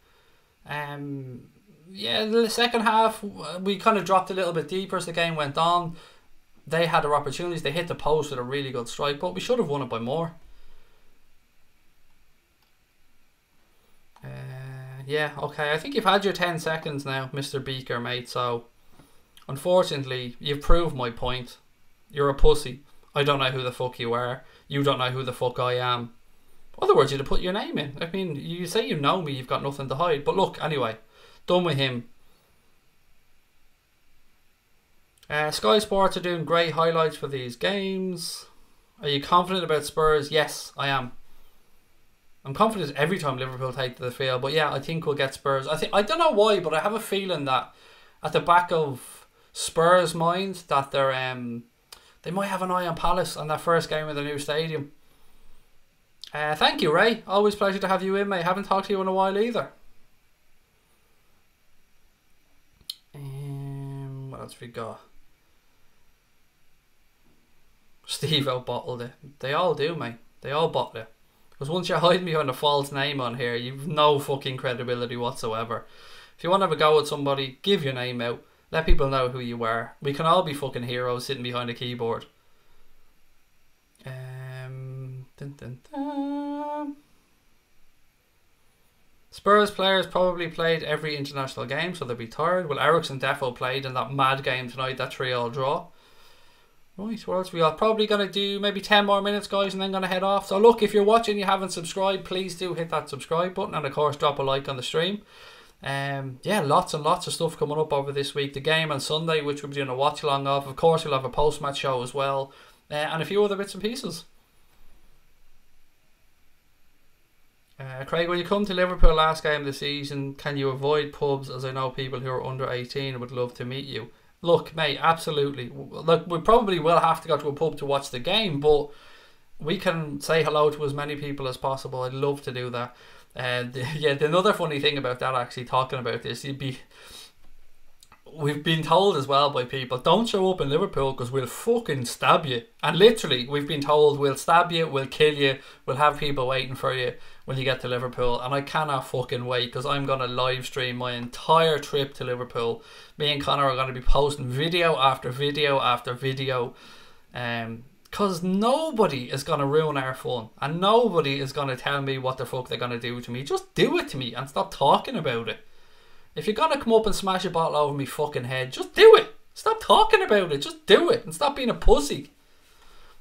Yeah, the second half, we kind of dropped a little bit deeper as the game went on. They had their opportunities. They hit the post with a really good strike, but we should have won it by more. Yeah, okay. I think you've had your 10 seconds now, Mr. Beaker, mate. So, unfortunately, you've proved my point. You're a pussy. I don't know who the fuck you are. You don't know who the fuck I am. In other words, you'd have put your name in. I mean, you say you know me, you've got nothing to hide. But look, anyway, done with him. Sky Sports are doing great highlights for these games. Are you confident about Spurs? Yes, I am. I'm confident every time Liverpool take to the field, but yeah, I think we'll get Spurs. I don't know why, but I have a feeling that at the back of Spurs' minds that they might have an eye on Palace on that first game of the new stadium. Thank you, Ray. Always a pleasure to have you in, mate. Haven't talked to you in a while either. What else we got? Steve out bottled it. They all do, mate. They all bottle it. Because once you're hiding behind a false name on here, you've no fucking credibility whatsoever. If you want to have a go at somebody, give your name out. Let people know who you are. We can all be fucking heroes sitting behind a keyboard. Dun, dun, dun. Spurs players probably played every international game, so they'll be tired. Well, Ericsson defo played in that mad game tonight, that 3-all draw. Right, what else we are probably going to do? Maybe 10 more minutes, guys, and then going to head off. So look, if you're watching and you haven't subscribed, please do hit that subscribe button, and of course drop a like on the stream. Yeah, lots and lots of stuff coming up over this week. The game on Sunday, which we'll be doing a watch along of. Of course, we'll have a post-match show as well, and a few other bits and pieces. Craig, when you come to Liverpool last game of the season, can you avoid pubs, as I know people who are under 18 would love to meet you? Look, mate, absolutely. Look, we probably will have to go to a pub to watch the game, but we can say hello to as many people as possible. I'd love to do that. Yeah, another funny thing about that, actually, talking about this, we've been told as well by people, don't show up in Liverpool because we'll fucking stab you. And literally, we've been told we'll stab you, we'll kill you, we'll have people waiting for you when you get to Liverpool. And I cannot fucking wait, because I'm going to live stream my entire trip to Liverpool. Me and Conor are going to be posting video after video after video, because nobody is going to ruin our fun, and nobody is going to tell me what the fuck they're going to do to me. Just do it to me and stop talking about it. If you're going to come up and smash a bottle over me fucking head, just do it. Stop talking about it. Just do it and stop being a pussy.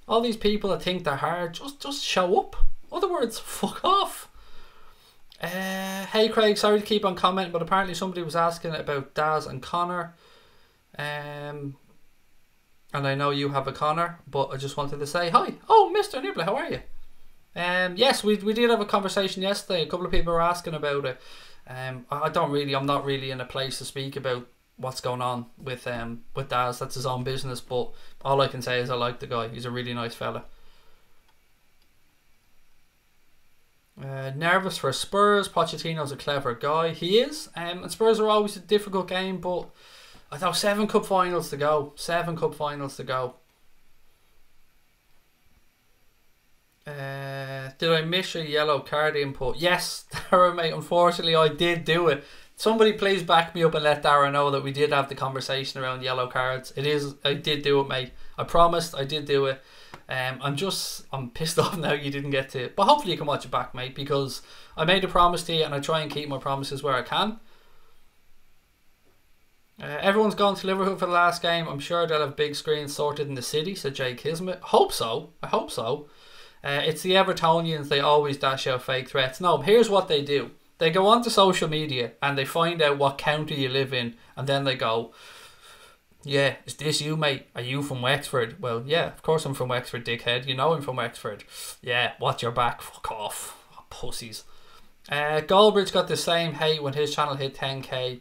All these people that think they're hard, just show up. Other words, fuck off. Hey Craig, sorry to keep on commenting, but apparently somebody was asking about Daz and Conor. And I know you have a Conor, but I just wanted to say hi. Oh, Mr. Nibbler, how are you? Yes, we did have a conversation yesterday. A couple of people were asking about it. I'm not really in a place to speak about what's going on with Daz. That's his own business, but all I can say is I like the guy. He's a really nice fella. Nervous for Spurs. Pochettino's a clever guy. He is. And Spurs are always a difficult game, but I thought 7 cup finals to go. 7 cup finals to go. Did I miss a yellow card input? Yes, Darren, mate. Unfortunately, I did do it. Somebody please back me up and let Darren know that we did have the conversation around yellow cards. I did do it, mate. I promised I did do it. I'm pissed off now you didn't get to it. But hopefully you can watch it back, mate, because I made a promise to you and I try and keep my promises where I can. Everyone's gone to Liverpool for the last game. I'm sure they'll have big screens sorted in the city, said Jay Kismet. Hope so. I hope so. It's the Evertonians, they always dash out fake threats. No, here's what they do. They go onto social media and they find out what county you live in, and then they go, yeah, is this you, mate? Are you from Wexford? Well, yeah, of course I'm from Wexford, dickhead. You know I'm from Wexford. Yeah, watch your back. Fuck off. Oh, pussies. Goldbridge got the same hate when his channel hit 10k.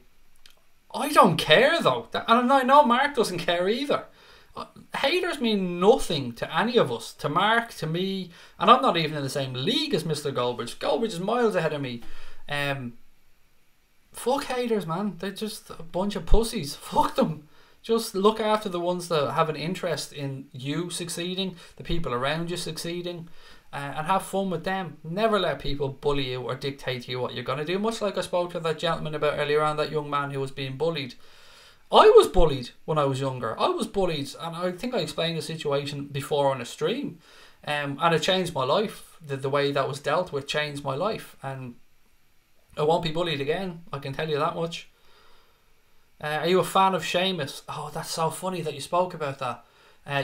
I don't care, though. And I know Mark doesn't care either. Haters mean nothing to any of us. To Mark, to me. And I'm not even in the same league as Mr. Goldbridge. Goldbridge is miles ahead of me. Fuck haters, man. They're just a bunch of pussies. Fuck them. Just look after the ones that have an interest in you succeeding, the people around you succeeding, and have fun with them. Never let people bully you or dictate to you what you're going to do. Much like I spoke to that gentleman about earlier on, that young man who was being bullied. I was bullied when I was younger. I was bullied, and I think I explained the situation before on a stream. And it changed my life. The way that was dealt with changed my life. And I won't be bullied again, I can tell you that much. Are you a fan of Sheamus? Oh, that's so funny that you spoke about that.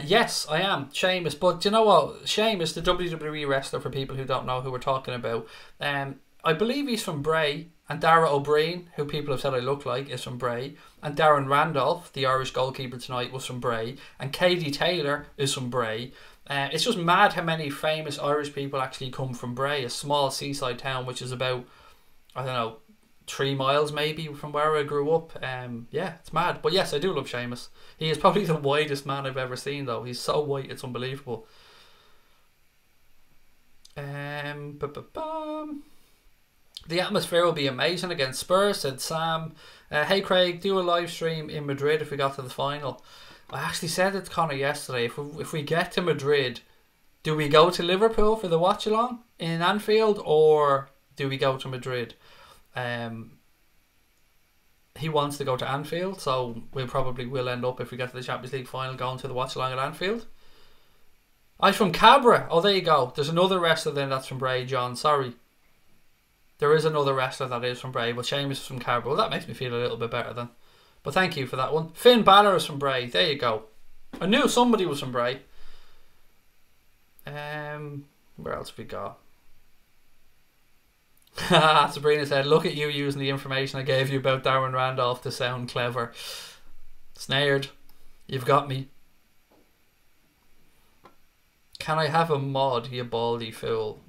Yes, I am, Sheamus. But do you know what? Sheamus, the WWE wrestler, for people who don't know who we're talking about, I believe he's from Bray. And Dara O'Brien, who people have said I look like, is from Bray. And Darren Randolph, the Irish goalkeeper tonight, was from Bray. And Katie Taylor is from Bray. It's just mad how many famous Irish people actually come from Bray, a small seaside town which is about, I don't know, 3 miles maybe from where I grew up. Yeah, it's mad. But yes, I do love Sheamus. He is probably the whitest man I've ever seen, though. He's so white, it's unbelievable. The atmosphere will be amazing against Spurs, said Sam. Hey Craig, do a live stream in Madrid if we got to the final. I actually said it to Connor yesterday. If we get to Madrid, do we go to Liverpool for the watch along in Anfield, or do we go to Madrid? He wants to go to Anfield, so we probably will end up, if we get to the Champions League final, going to the watch along at Anfield. I'm from Cabra. Oh, there you go. There's another wrestler then that's from Bray, John. Sorry. There is another wrestler that is from Bray, but Seamus is from Cabra. Well, that makes me feel a little bit better then. But thank you for that one. Finn Balor is from Bray. There you go. I knew somebody was from Bray. Where else have we got? Sabrina said, look at you using the information I gave you about Darren Randolph to sound clever. Snared. You've got me. Can I have a mod, you baldy fool?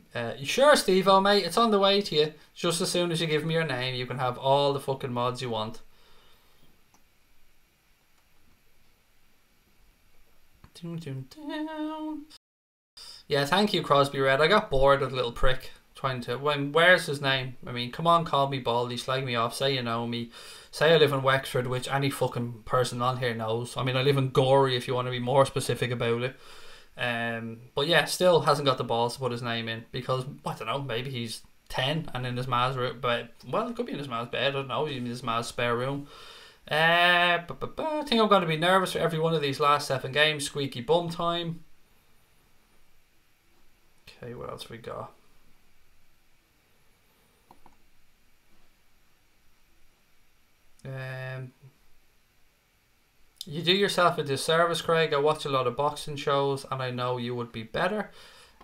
Sure, Steve-o, mate. It's on the way to you. Just as soon as you give me your name, you can have all the fucking mods you want. Yeah, thank you, Crosby Red. I got bored of the little prick trying to... where's his name? I mean, come on, call me baldy, slag me off, say you know me. Say I live in Wexford, which any fucking person on here knows. I mean, I live in Gorey if you want to be more specific about it. But yeah, still hasn't got the balls to put his name in because, I don't know, maybe he's 10 and in his ma's room, but well, it could be in his ma's bed, I don't know, in his ma's spare room. I think I'm going to be nervous for every one of these last 7 games. Squeaky bum time. Okay, what else we got? You do yourself a disservice, Craig. I watch a lot of boxing shows and I know you would be better.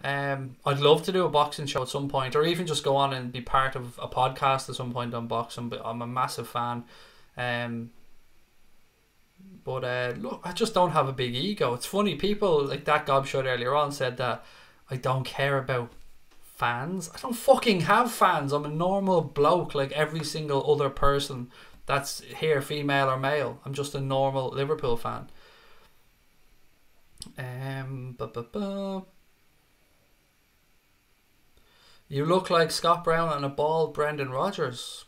I'd love to do a boxing show at some point, or even just go on and be part of a podcast at some point on boxing, but I'm a massive fan. Look, I just don't have a big ego. It's funny, people like that gobshite earlier on said that I don't care about fans. I don't fucking have fans. I'm a normal bloke like every single other person that's here, female or male. I'm just a normal Liverpool fan. You look like Scott Brown and a bald Brendan Rodgers.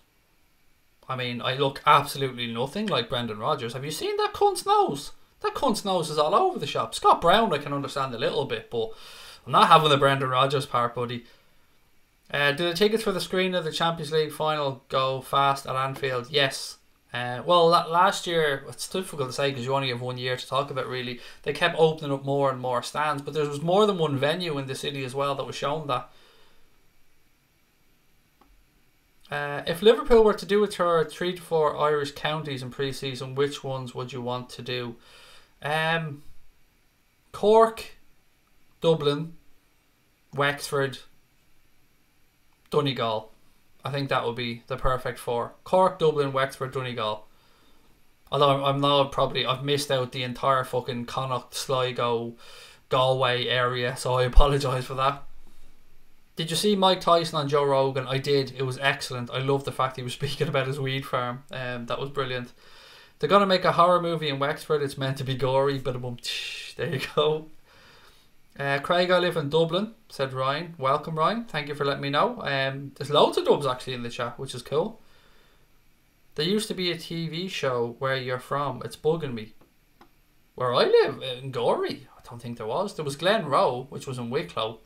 I mean, I look absolutely nothing like Brendan Rodgers. Have you seen that cunt's nose? That cunt's nose is all over the shop. Scott Brown I can understand a little bit, but I'm not having the Brendan Rodgers part, buddy. Do the tickets for the screen of the Champions League final go fast at Anfield? Yes. Well, last year, it's difficult to say because you only have 1 year to talk about, really. They kept opening up more and more stands, but there was more than one venue in the city as well that was shown that. If Liverpool were to do a tour of 3 to 4 Irish counties in pre-season, which ones would you want to do? Cork, Dublin, Wexford, Donegal. I think that would be the perfect 4. Cork, Dublin, Wexford, Donegal. Although I've missed out the entire fucking Connacht, Sligo, Galway area, so I apologise for that. Did you see Mike Tyson on Joe Rogan? I did. It was excellent. I love the fact he was speaking about his weed farm. That was brilliant. They're going to make a horror movie in Wexford. It's meant to be gory, but there you go. Craig, I live in Dublin, said Ryan. Welcome, Ryan. Thank you for letting me know. There's loads of dubs actually in the chat, which is cool. There used to be a TV show where you're from. It's bugging me. Where I live, in Gorey, I don't think there was. There was Glen Row, which was in Wicklow.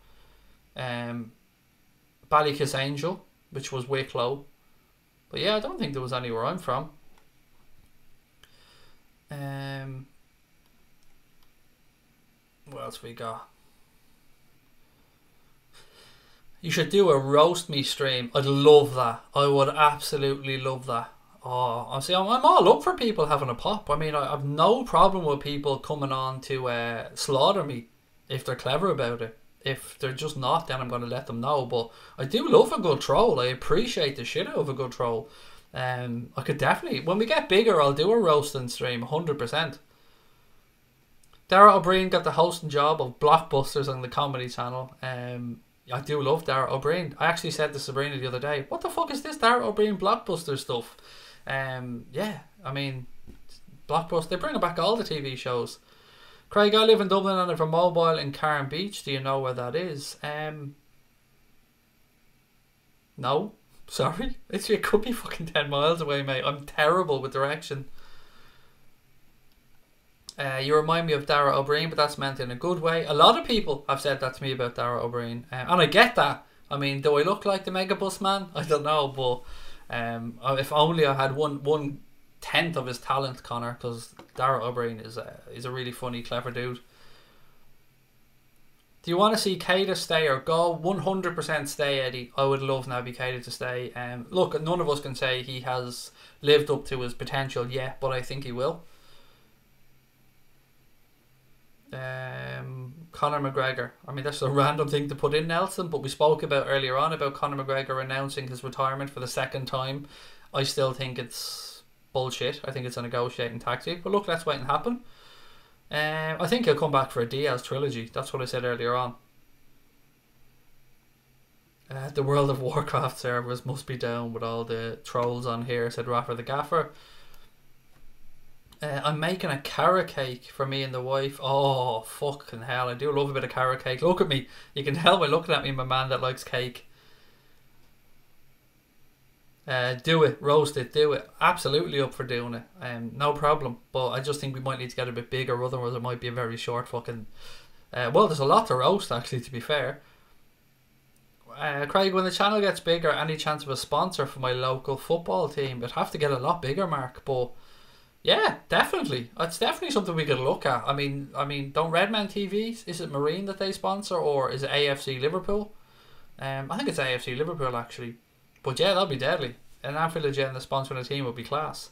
Ballykiss Angel, which was Wicklow. But yeah, I don't think there was anywhere I'm from. What else we got? You should do a roast me stream. I'd love that. I would absolutely love that. Oh, I'm all up for people having a pop. I mean, I have no problem with people coming on to slaughter me if they're clever about it. If they're just not, then I'm going to let them know. But I do love a good troll. I appreciate the shit out of a good troll. I could definitely, when we get bigger, I'll do a roasting stream, 100%. Darragh O'Brien got the hosting job of Blockbusters on the Comedy Channel. I do love Darragh O'Brien. I actually said to Sabrina the other day, what the fuck is this Darragh O'Brien Blockbuster stuff? Yeah, I mean, Blockbuster, they're bringing back all the TV shows. Craig, I live in Dublin and I have a mobile in Carn Beach. Do you know where that is? No, sorry. It could be fucking 10 miles away, mate. I'm terrible with direction. You remind me of Dara O'Brien, but that's meant in a good way. A lot of people have said that to me about Dara O'Brien, and I get that. I mean, do I look like the Megabus man? I don't know, but if only I had one tenth of his talent, Connor, because Dara O'Brien is a really funny, clever dude. Do you want to see Keita stay or go? 100% stay, Eddie. I would love Naby Keita to stay. Look, none of us can say he has lived up to his potential yet, but I think he will. Conor McGregor. I mean, that's a random thing to put in, Nelson, but we spoke about earlier on about Conor McGregor announcing his retirement for the second time. I still think it's bullshit. I think it's a negotiating tactic. But look, let's wait and happen. I think he'll come back for a Diaz trilogy. That's what I said earlier on. The World of Warcraft servers must be down with all the trolls on here, said Rafa the Gaffer. I'm making a carrot cake for me and the wife. Oh, fucking hell. I do love a bit of carrot cake. Look at me. You can tell by looking at me, my man that likes cake. Do it. Roast it. Do it. Absolutely up for doing it. No problem. But I just think we might need to get a bit bigger. Otherwise it might be a very short fucking... well, there's a lot to roast, actually, to be fair. Craig, when the channel gets bigger, any chance of a sponsor for my local football team? It'd have to get a lot bigger, Mark. But... yeah, definitely. It's definitely something we could look at. I mean, don't Redman TVs? Is it Marine that they sponsor, or is it AFC Liverpool? I think it's AFC Liverpool actually. But yeah, that'd be deadly. An Anfield agenda sponsoring a team would be class.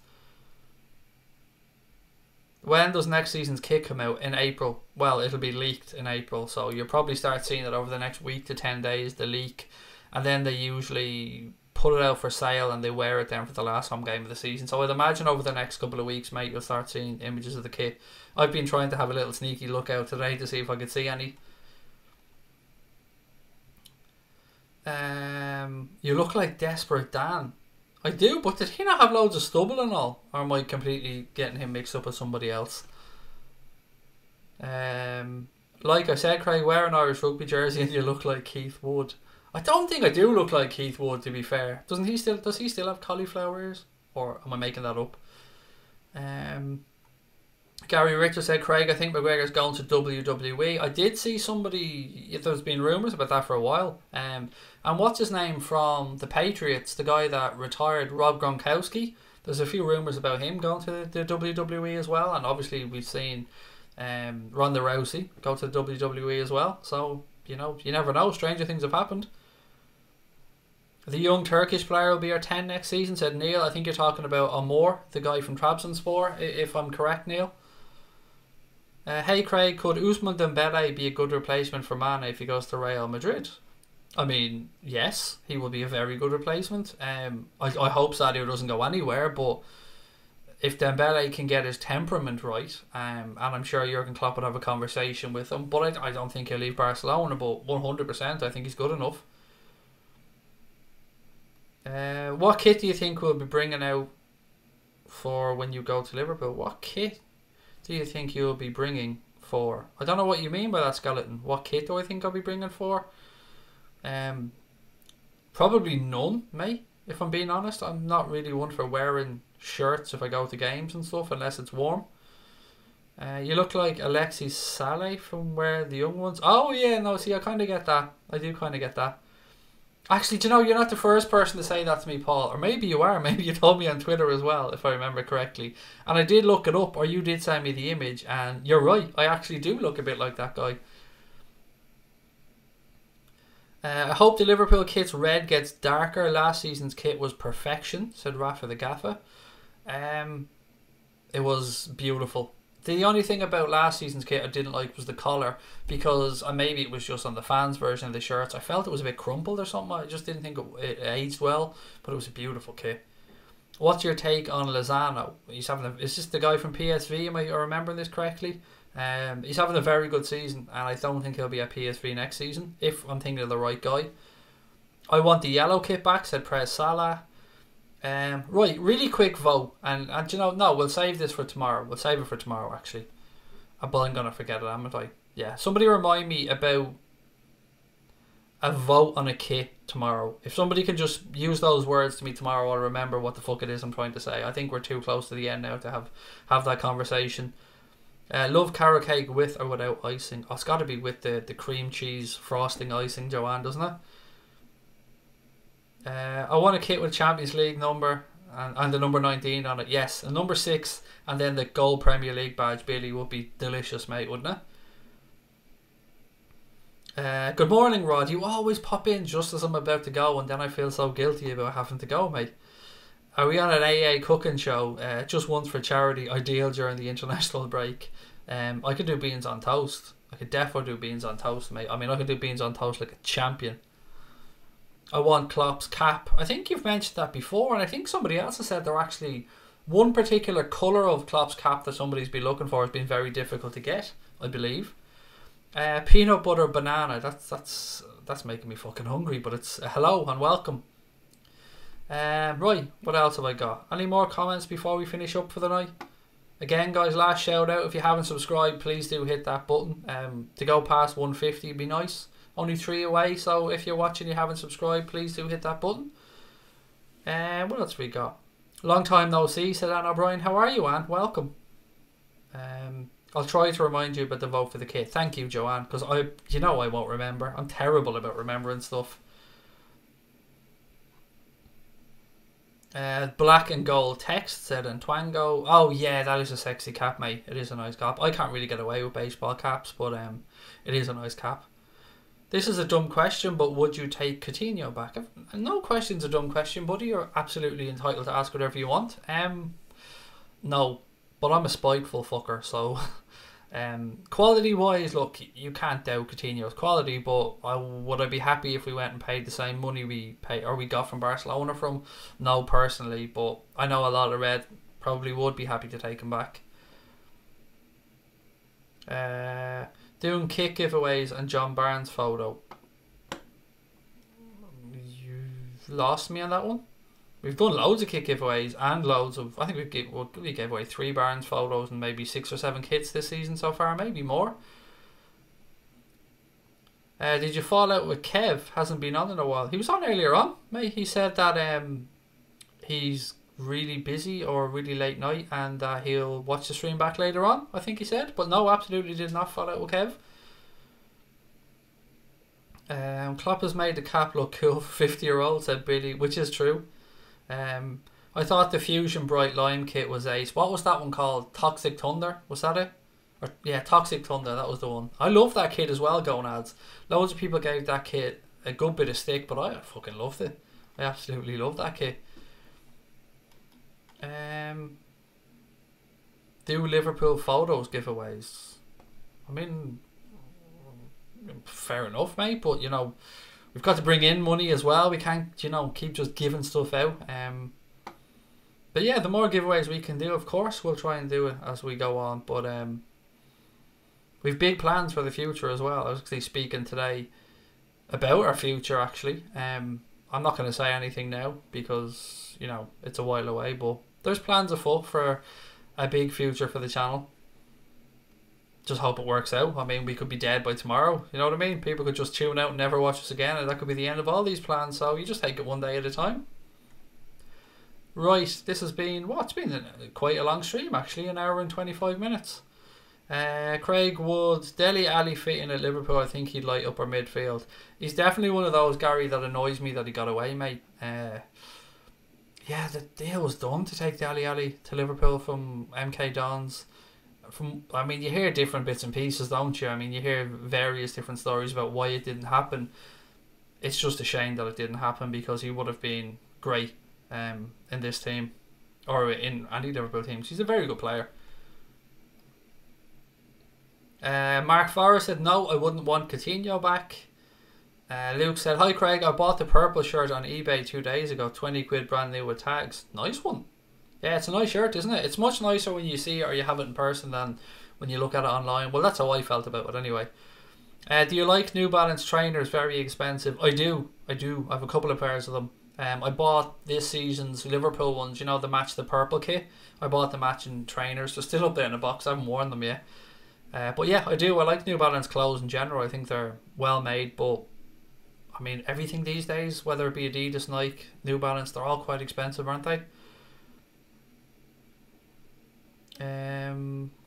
When does next season's kit come out? In April. Well, it'll be leaked in April, so you'll probably start seeing it over the next week to 10 days. The leak, and then they usually put it out for sale and they wear it then for the last home game of the season. So I'd imagine over the next couple of weeks, mate, you'll start seeing images of the kit. I've been trying to have a little sneaky look out today to see if I could see any. You look like Desperate Dan. I do, but did he not have loads of stubble and all? Or am I completely getting him mixed up with somebody else? Like I said, Craig, wear an Irish rugby jersey and you look like Keith Wood. I don't think I do look like Keith Wood, to be fair. Does he still have cauliflower ears? Or am I making that up? Gary Richter said, Craig, I think McGregor's going to WWE. I did see somebody, there's been rumours about that for a while. And what's his name from the Patriots, the guy that retired, Rob Gronkowski? There's a few rumours about him going to the WWE as well. And obviously we've seen Ronda Rousey go to the WWE as well. So, you know, you never know. Stranger things have happened. The young Turkish player will be our 10 next season, said Neil. I think you're talking about Amor, the guy from Trabzonspor, if I'm correct, Neil. Hey Craig, could Ousmane Dembele be a good replacement for Mane if he goes to Real Madrid? I mean, yes, he will be a very good replacement. I hope Sadio doesn't go anywhere, but if Dembele can get his temperament right, and I'm sure Jurgen Klopp would have a conversation with him, but I don't think he'll leave Barcelona, but 100% I think he's good enough. What kit do you think we'll be bringing out for when you go to Liverpool? What kit do you think you'll be bringing for? I don't know what you mean by that, Skeleton. What kit do I think I'll be bringing for? Probably none, mate. If I'm being honest, I'm not really one for wearing shirts if I go to games and stuff, unless it's warm. You look like Alexis Saleh from Where the Young Ones. Oh yeah, no, see, I kind of get that. I do kind of get that. Actually, do you know, you're not the first person to say that to me, Paul. Or maybe you are. Maybe you told me on Twitter as well, if I remember correctly. And I did look it up, or you did send me the image, and you're right. I actually do look a bit like that guy. I hope the Liverpool kit's red gets darker. Last season's kit was perfection, said Rafa the Gaffer. It was beautiful. The only thing about last season's kit I didn't like was the collar, because maybe it was just on the fans' version of the shirts. I felt it was a bit crumpled or something. I just didn't think it aged well, but it was a beautiful kit. What's your take on Lozano? Is this the guy from PSV? Am I remembering this correctly? He's having a very good season, and I don't think he'll be at PSV next season, if I'm thinking of the right guy. I want the yellow kit back, said Prez Salah. Right, really quick vote, and you know, no, we'll save this for tomorrow. We'll save it for tomorrow, actually. But I'm gonna forget it, haven't I? Yeah, somebody remind me about a vote on a kit tomorrow. If somebody can just use those words to me tomorrow, I'll remember what the fuck it is I'm trying to say. I think we're too close to the end now to have that conversation. Love carrot cake with or without icing. Oh, it's got to be with the cream cheese frosting icing, Joanne, doesn't it? I want a kit with Champions League number and the number 19 on it. Yes, and number 6 and then the gold Premier League badge, Billy, would be delicious, mate, wouldn't it? Good morning, Rod. You always pop in just as I'm about to go, and then I feel so guilty about having to go, mate. Are we on an AA cooking show? Just once for charity, ideal during the international break. I could do beans on toast. I could definitely do beans on toast, mate. I mean, I could do beans on toast like a champion. I want Klopp's cap. I think you've mentioned that before, and I think somebody else has said they're actually one particular colour of Klopp's cap that somebody's been looking for has been very difficult to get, I believe. Peanut butter banana. That's making me fucking hungry, but it's hello and welcome. Right, what else have I got? Any more comments before we finish up for the night? Again, guys, last shout out. If you haven't subscribed, please do hit that button. To go past 150 would be nice. Only 3 away, so if you're watching and you haven't subscribed, please do hit that button. What else have we got? Long time no see, said Anne O'Brien. How are you, Anne? Welcome. I'll try to remind you about the vote for the kit. Thank you, Joanne, because I won't remember. I'm terrible about remembering stuff. Black and gold text, said Antwango. Oh yeah, that is a sexy cap, mate. It is a nice cap. I can't really get away with baseball caps, but it is a nice cap. This is a dumb question, but would you take Coutinho back? No question's a dumb question, buddy. You're absolutely entitled to ask whatever you want. No, but I'm a spiteful fucker, so quality wise, look, you can't doubt Coutinho's quality, but would I be happy if we went and paid the same money we got from Barcelona from? No, personally, but I know a lot of Red probably would be happy to take him back. Doing kick giveaways and John Barnes photo. You've lost me on that one. We've done loads of kit giveaways and loads of... I think we gave away 3 Barnes photos and maybe 6 or 7 kits this season so far, maybe more. Did you fall out with Kev? Hasn't been on in a while. He was on earlier on, mate. He said that he's really busy or really late night and he'll watch the stream back later on, I think he said. But no, absolutely did not fall out with Kev. Klopp has made the cap look cool for 50-year-olds, said Billy, which is true. I thought the Fusion Bright Lime kit was ace. What was that one called? Toxic Thunder? Was that it? Yeah, Toxic Thunder, that was the one. I love that kit as well, Gonads. Loads of people gave that kit a good bit of stick, but I fucking loved it. I absolutely loved that kit. Do Liverpool photos giveaways? I mean, fair enough, mate, but you know, we've got to bring in money as well. We can't, you know, keep just giving stuff out. But yeah, the more giveaways we can do, of course, we'll try and do it as we go on. But we've big plans for the future as well. I was actually speaking today about our future, actually. I'm not going to say anything now because, you know, it's a while away. But there's plans afoot for a big future for the channel. Just hope it works out. I mean, we could be dead by tomorrow. You know what I mean? People could just tune out and never watch us again, and that could be the end of all these plans. So you just take it one day at a time. Right, this has been, well, it's been quite a long stream actually, 1 hour and 25 minutes. Craig Wood, Dele Alli fit in at Liverpool. I think he'd light up our midfield. He's definitely one of those, Gary, that annoys me that he got away, mate. Yeah, the deal was done to take Dele Alli to Liverpool from MK Dons. I mean, you hear different bits and pieces, don't you? I mean, you hear various different stories about why it didn't happen. It's just a shame that it didn't happen because he would have been great in this team or in any Liverpool teams. He's a very good player. Mark Forrest said, no, I wouldn't want Coutinho back. Luke said, hi Craig, I bought the purple shirt on eBay 2 days ago, 20 quid brand new with tags. Nice one. Yeah, it's a nice shirt, isn't it? It's much nicer when you see it or you have it in person than when you look at it online. Well, that's how I felt about it anyway. Do you like New Balance trainers? Very expensive. I do. I have a couple of pairs of them. I bought this season's Liverpool ones, you know, the purple kit. I bought the matching trainers. They're still up there in a box. I haven't worn them yet. But yeah, I do. I like New Balance clothes in general. I think they're well made, but I mean, everything these days, whether it be Adidas, Nike, New Balance, they're all quite expensive, aren't they?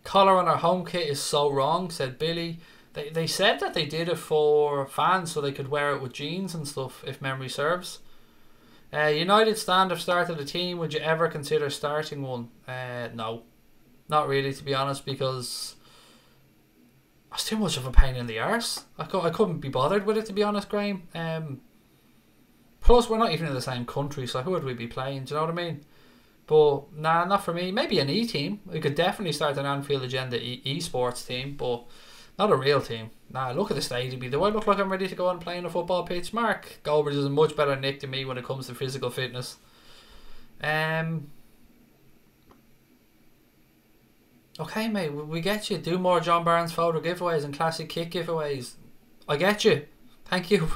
Collar on our home kit is so wrong, said Billy. They said that they did it for fans so they could wear it with jeans and stuff, if memory serves. United stand have started a team. Would you ever consider starting one? No. Not really, to be honest, because it's too much of a pain in the arse. I couldn't be bothered with it, to be honest, Graham. Plus, we're not even in the same country, so who would we be playing? Do you know what I mean? But, nah, not for me. Maybe an E-team. We could definitely start an Anfield Agenda esports team, but not a real team. Nah, look at the state. Do I look like I'm ready to go and play on a football pitch? Mark Goldberg is a much better Nick than me when it comes to physical fitness. Okay, mate, we get you. Do more John Barnes photo giveaways and classic kit giveaways. I get you. Thank you.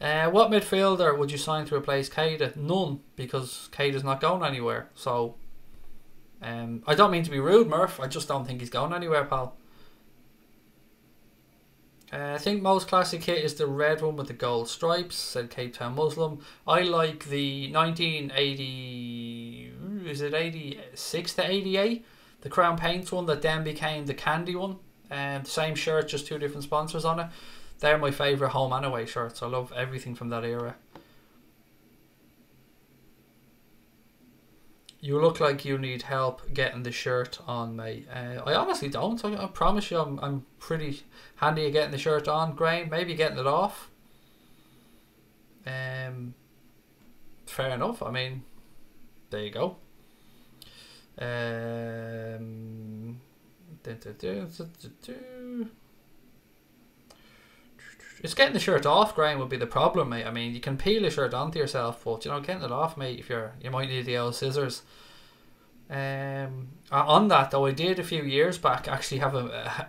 What midfielder would you sign to replace Keita? None, because Keita's not going anywhere. So, I don't mean to be rude, Murph. I just don't think he's going anywhere, pal. I think most classic kit is the red one with the gold stripes, said Cape Town Muslim. I like the 1980, is it 86 to 88? The Crown Paints one that then became the Candy one. The same shirt, just two different sponsors on it. They're my favourite home and away shirts. I love everything from that era. You look like you need help getting the shirt on, mate. I honestly don't. I promise you I'm pretty handy at getting the shirt on. Graham, maybe getting it off. Fair enough. I mean, there you go. It's getting the shirt off, Graham, would be the problem, mate. I mean, you can peel a shirt onto yourself, but, you know, getting it off, mate, if you might need the old scissors. On that, though, I did a few years back actually have a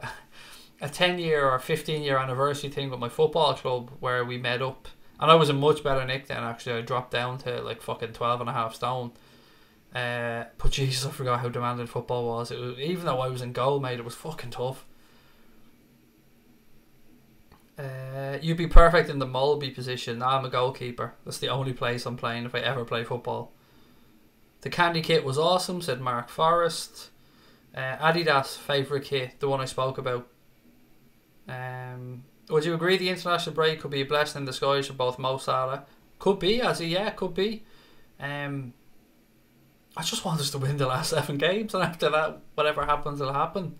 10-year or 15-year anniversary thing with my football club where we met up. And I was a much better Nick then, actually. I dropped down to, like, fucking 12.5 stone. But Jesus, I forgot how demanding football was. Even though I was in goal, mate, it was fucking tough. You'd be perfect in the Mulby position. Nah, I'm a goalkeeper. That's the only place I'm playing if I ever play football. The candy kit was awesome, said Mark Forrest. Adidas favourite kit, the one I spoke about. Would you agree the international break could be a blessing in disguise for both Mo Salah? Could be, yeah, could be. I just want us to win the last 7 games, and after that, whatever happens, it'll happen.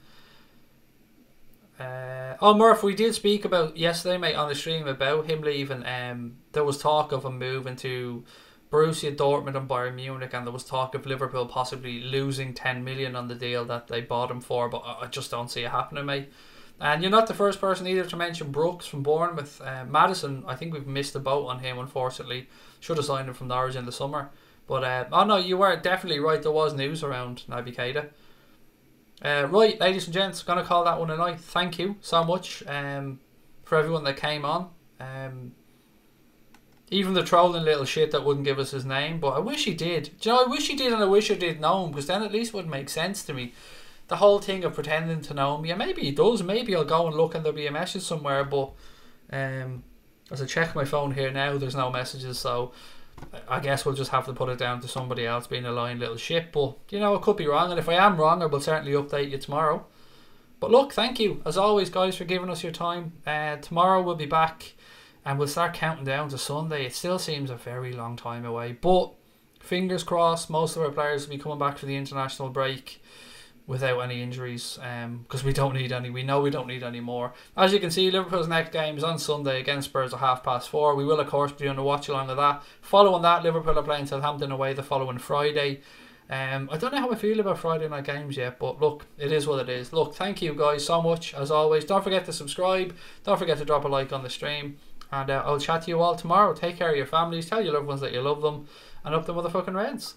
Murph, we did speak about yesterday, mate, on the stream about him leaving. There was talk of him moving to Borussia Dortmund and Bayern Munich, and there was talk of Liverpool possibly losing 10 million on the deal that they bought him for, but I just don't see it happening, mate. And you're not the first person either to mention Brooks from Bournemouth. Madison, I think we've missed the boat on him, unfortunately. Should have signed him from Norwich in the summer. But, oh no, you were definitely right. There was news around Naby Keita. Right, ladies and gents, going to call that one a night. Thank you so much for everyone that came on. Even the trolling little shit that wouldn't give us his name. But I wish he did. Do you know, I wish he did, and I wish I did know him, because then at least it would make sense to me. The whole thing of pretending to know him. Yeah, maybe he does. Maybe I'll go and look and there'll be a message somewhere. But as I check my phone here now, there's no messages. So I guess we'll just have to put it down to somebody else being a lying little shit. But, you know, it could be wrong. And if I am wrong, I will certainly update you tomorrow. But look, thank you, as always, guys, for giving us your time. Tomorrow we'll be back and we'll start counting down to Sunday. It still seems a very long time away. But fingers crossed, most of our players will be coming back for the international break without any injuries, because we don't need any. We know we don't need any more. As you can see, Liverpool's next game is on Sunday against Spurs at 4:30. We will, of course, be doing a watch along of that. Following that, Liverpool are playing Southampton away the following Friday. I don't know how I feel about Friday night games yet, but look, it is what it is. Look, thank you guys so much, as always. Don't forget to subscribe. Don't forget to drop a like on the stream. And I'll chat to you all tomorrow. Take care of your families. Tell your loved ones that you love them. And up the motherfucking Reds.